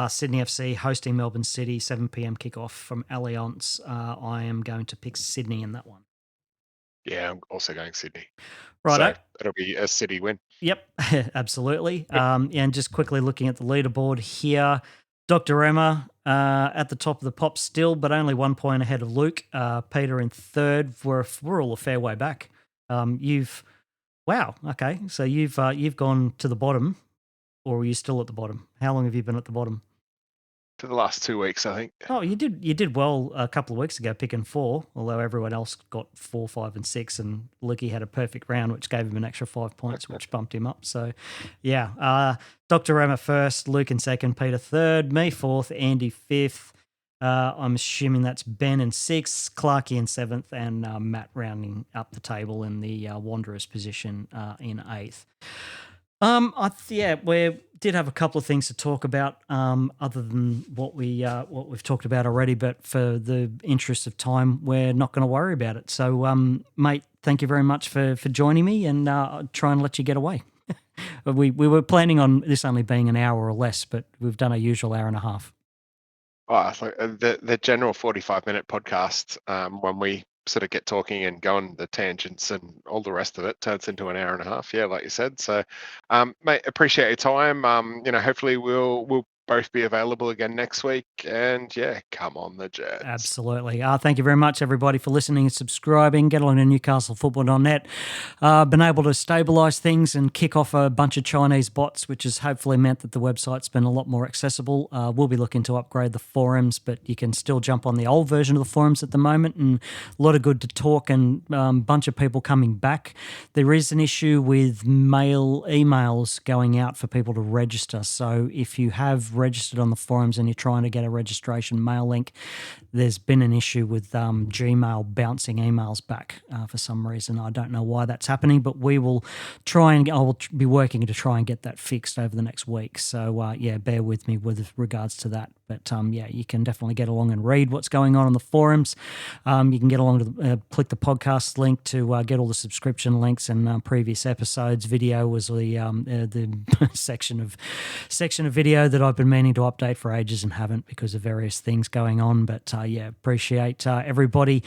Sydney FC hosting Melbourne City, 7 p.m. kickoff from Allianz. I am going to pick Sydney in that one. Yeah, I'm also going Sydney. Right. So it'll be a City win. Yep, absolutely. And just quickly looking at the leaderboard here, Dr. Emma at the top of the pop still, but only 1 point ahead of Luke. Peter in third. We're all a fair way back. You've Wow. Okay. So you've gone to the bottom, or are you still at the bottom? How long have you been at the bottom? For the last 2 weeks, I think. Oh, you did well a couple of weeks ago, picking 4. Although everyone else got 4, 5, and 6, and Lucky had a perfect round, which gave him an extra 5 points, which bumped him up. So, yeah, Dr. Rama first, Luke in second, Peter third, me fourth, Andy fifth. I'm assuming that's Ben in sixth, Clarkey in seventh, and Matt rounding up the table in the Wanderers position in eighth. We did have a couple of things to talk about, other than what we've talked about already. But for the interest of time, we're not going to worry about it. So, mate, thank you very much for joining me, and I'll try and let you get away. We were planning on this only being an hour or less, but we've done a usual hour and a half. Oh, so the general 45-minute podcast, when we sort of get talking and go on the tangents and all the rest of it, turns into an hour and a half. Yeah, like you said. So, mate, appreciate your time. Hopefully we'll both be available again next week. And yeah, come on the Jets. Absolutely. Thank you very much, everybody, for listening and subscribing. Get along to newcastlefootball.net. Been able to stabilise things and kick off a bunch of Chinese bots, which has hopefully meant that the website's been a lot more accessible. We'll be looking to upgrade the forums, but you can still jump on the old version of the forums at the moment, and a lot of good to talk, and a bunch of people coming back. There is an issue with emails going out for people to register. So if you have registered on the forums and you're trying to get a registration mail link, there's been an issue with Gmail bouncing emails back for some reason. I don't know why that's happening, but I will be working to try and get that fixed over the next week. So bear with me with regards to that. But you can definitely get along and read what's going on the forums. You can get along to click the podcast link to get all the subscription links and previous episodes. Video was the section of video that I've been meaning to update for ages and haven't because of various things going on. But appreciate everybody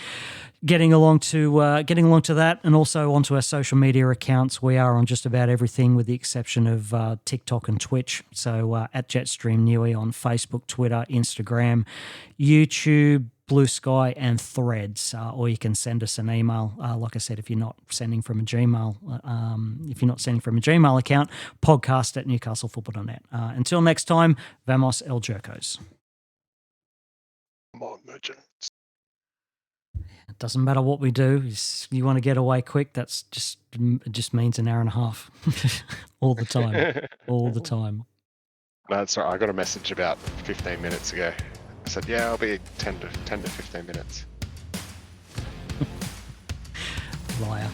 getting along to that, and also onto our social media accounts. We are on just about everything with the exception of TikTok and Twitch. So at Jetstream Newy on Facebook, Twitter, Instagram, YouTube, Blue Sky, and Threads. Or you can send us an email. Like I said, if you're not sending from a Gmail, account, podcast@newcastlefootball.net. Until next time, vamos el Jerkos. Come on, merchants. It doesn't matter what we do. You want to get away quick, it just means an hour and a half. All the time. All the time. No, that's right. I got a message about 15 minutes ago. I said, yeah, I'll be 10 to 15 minutes. Liar.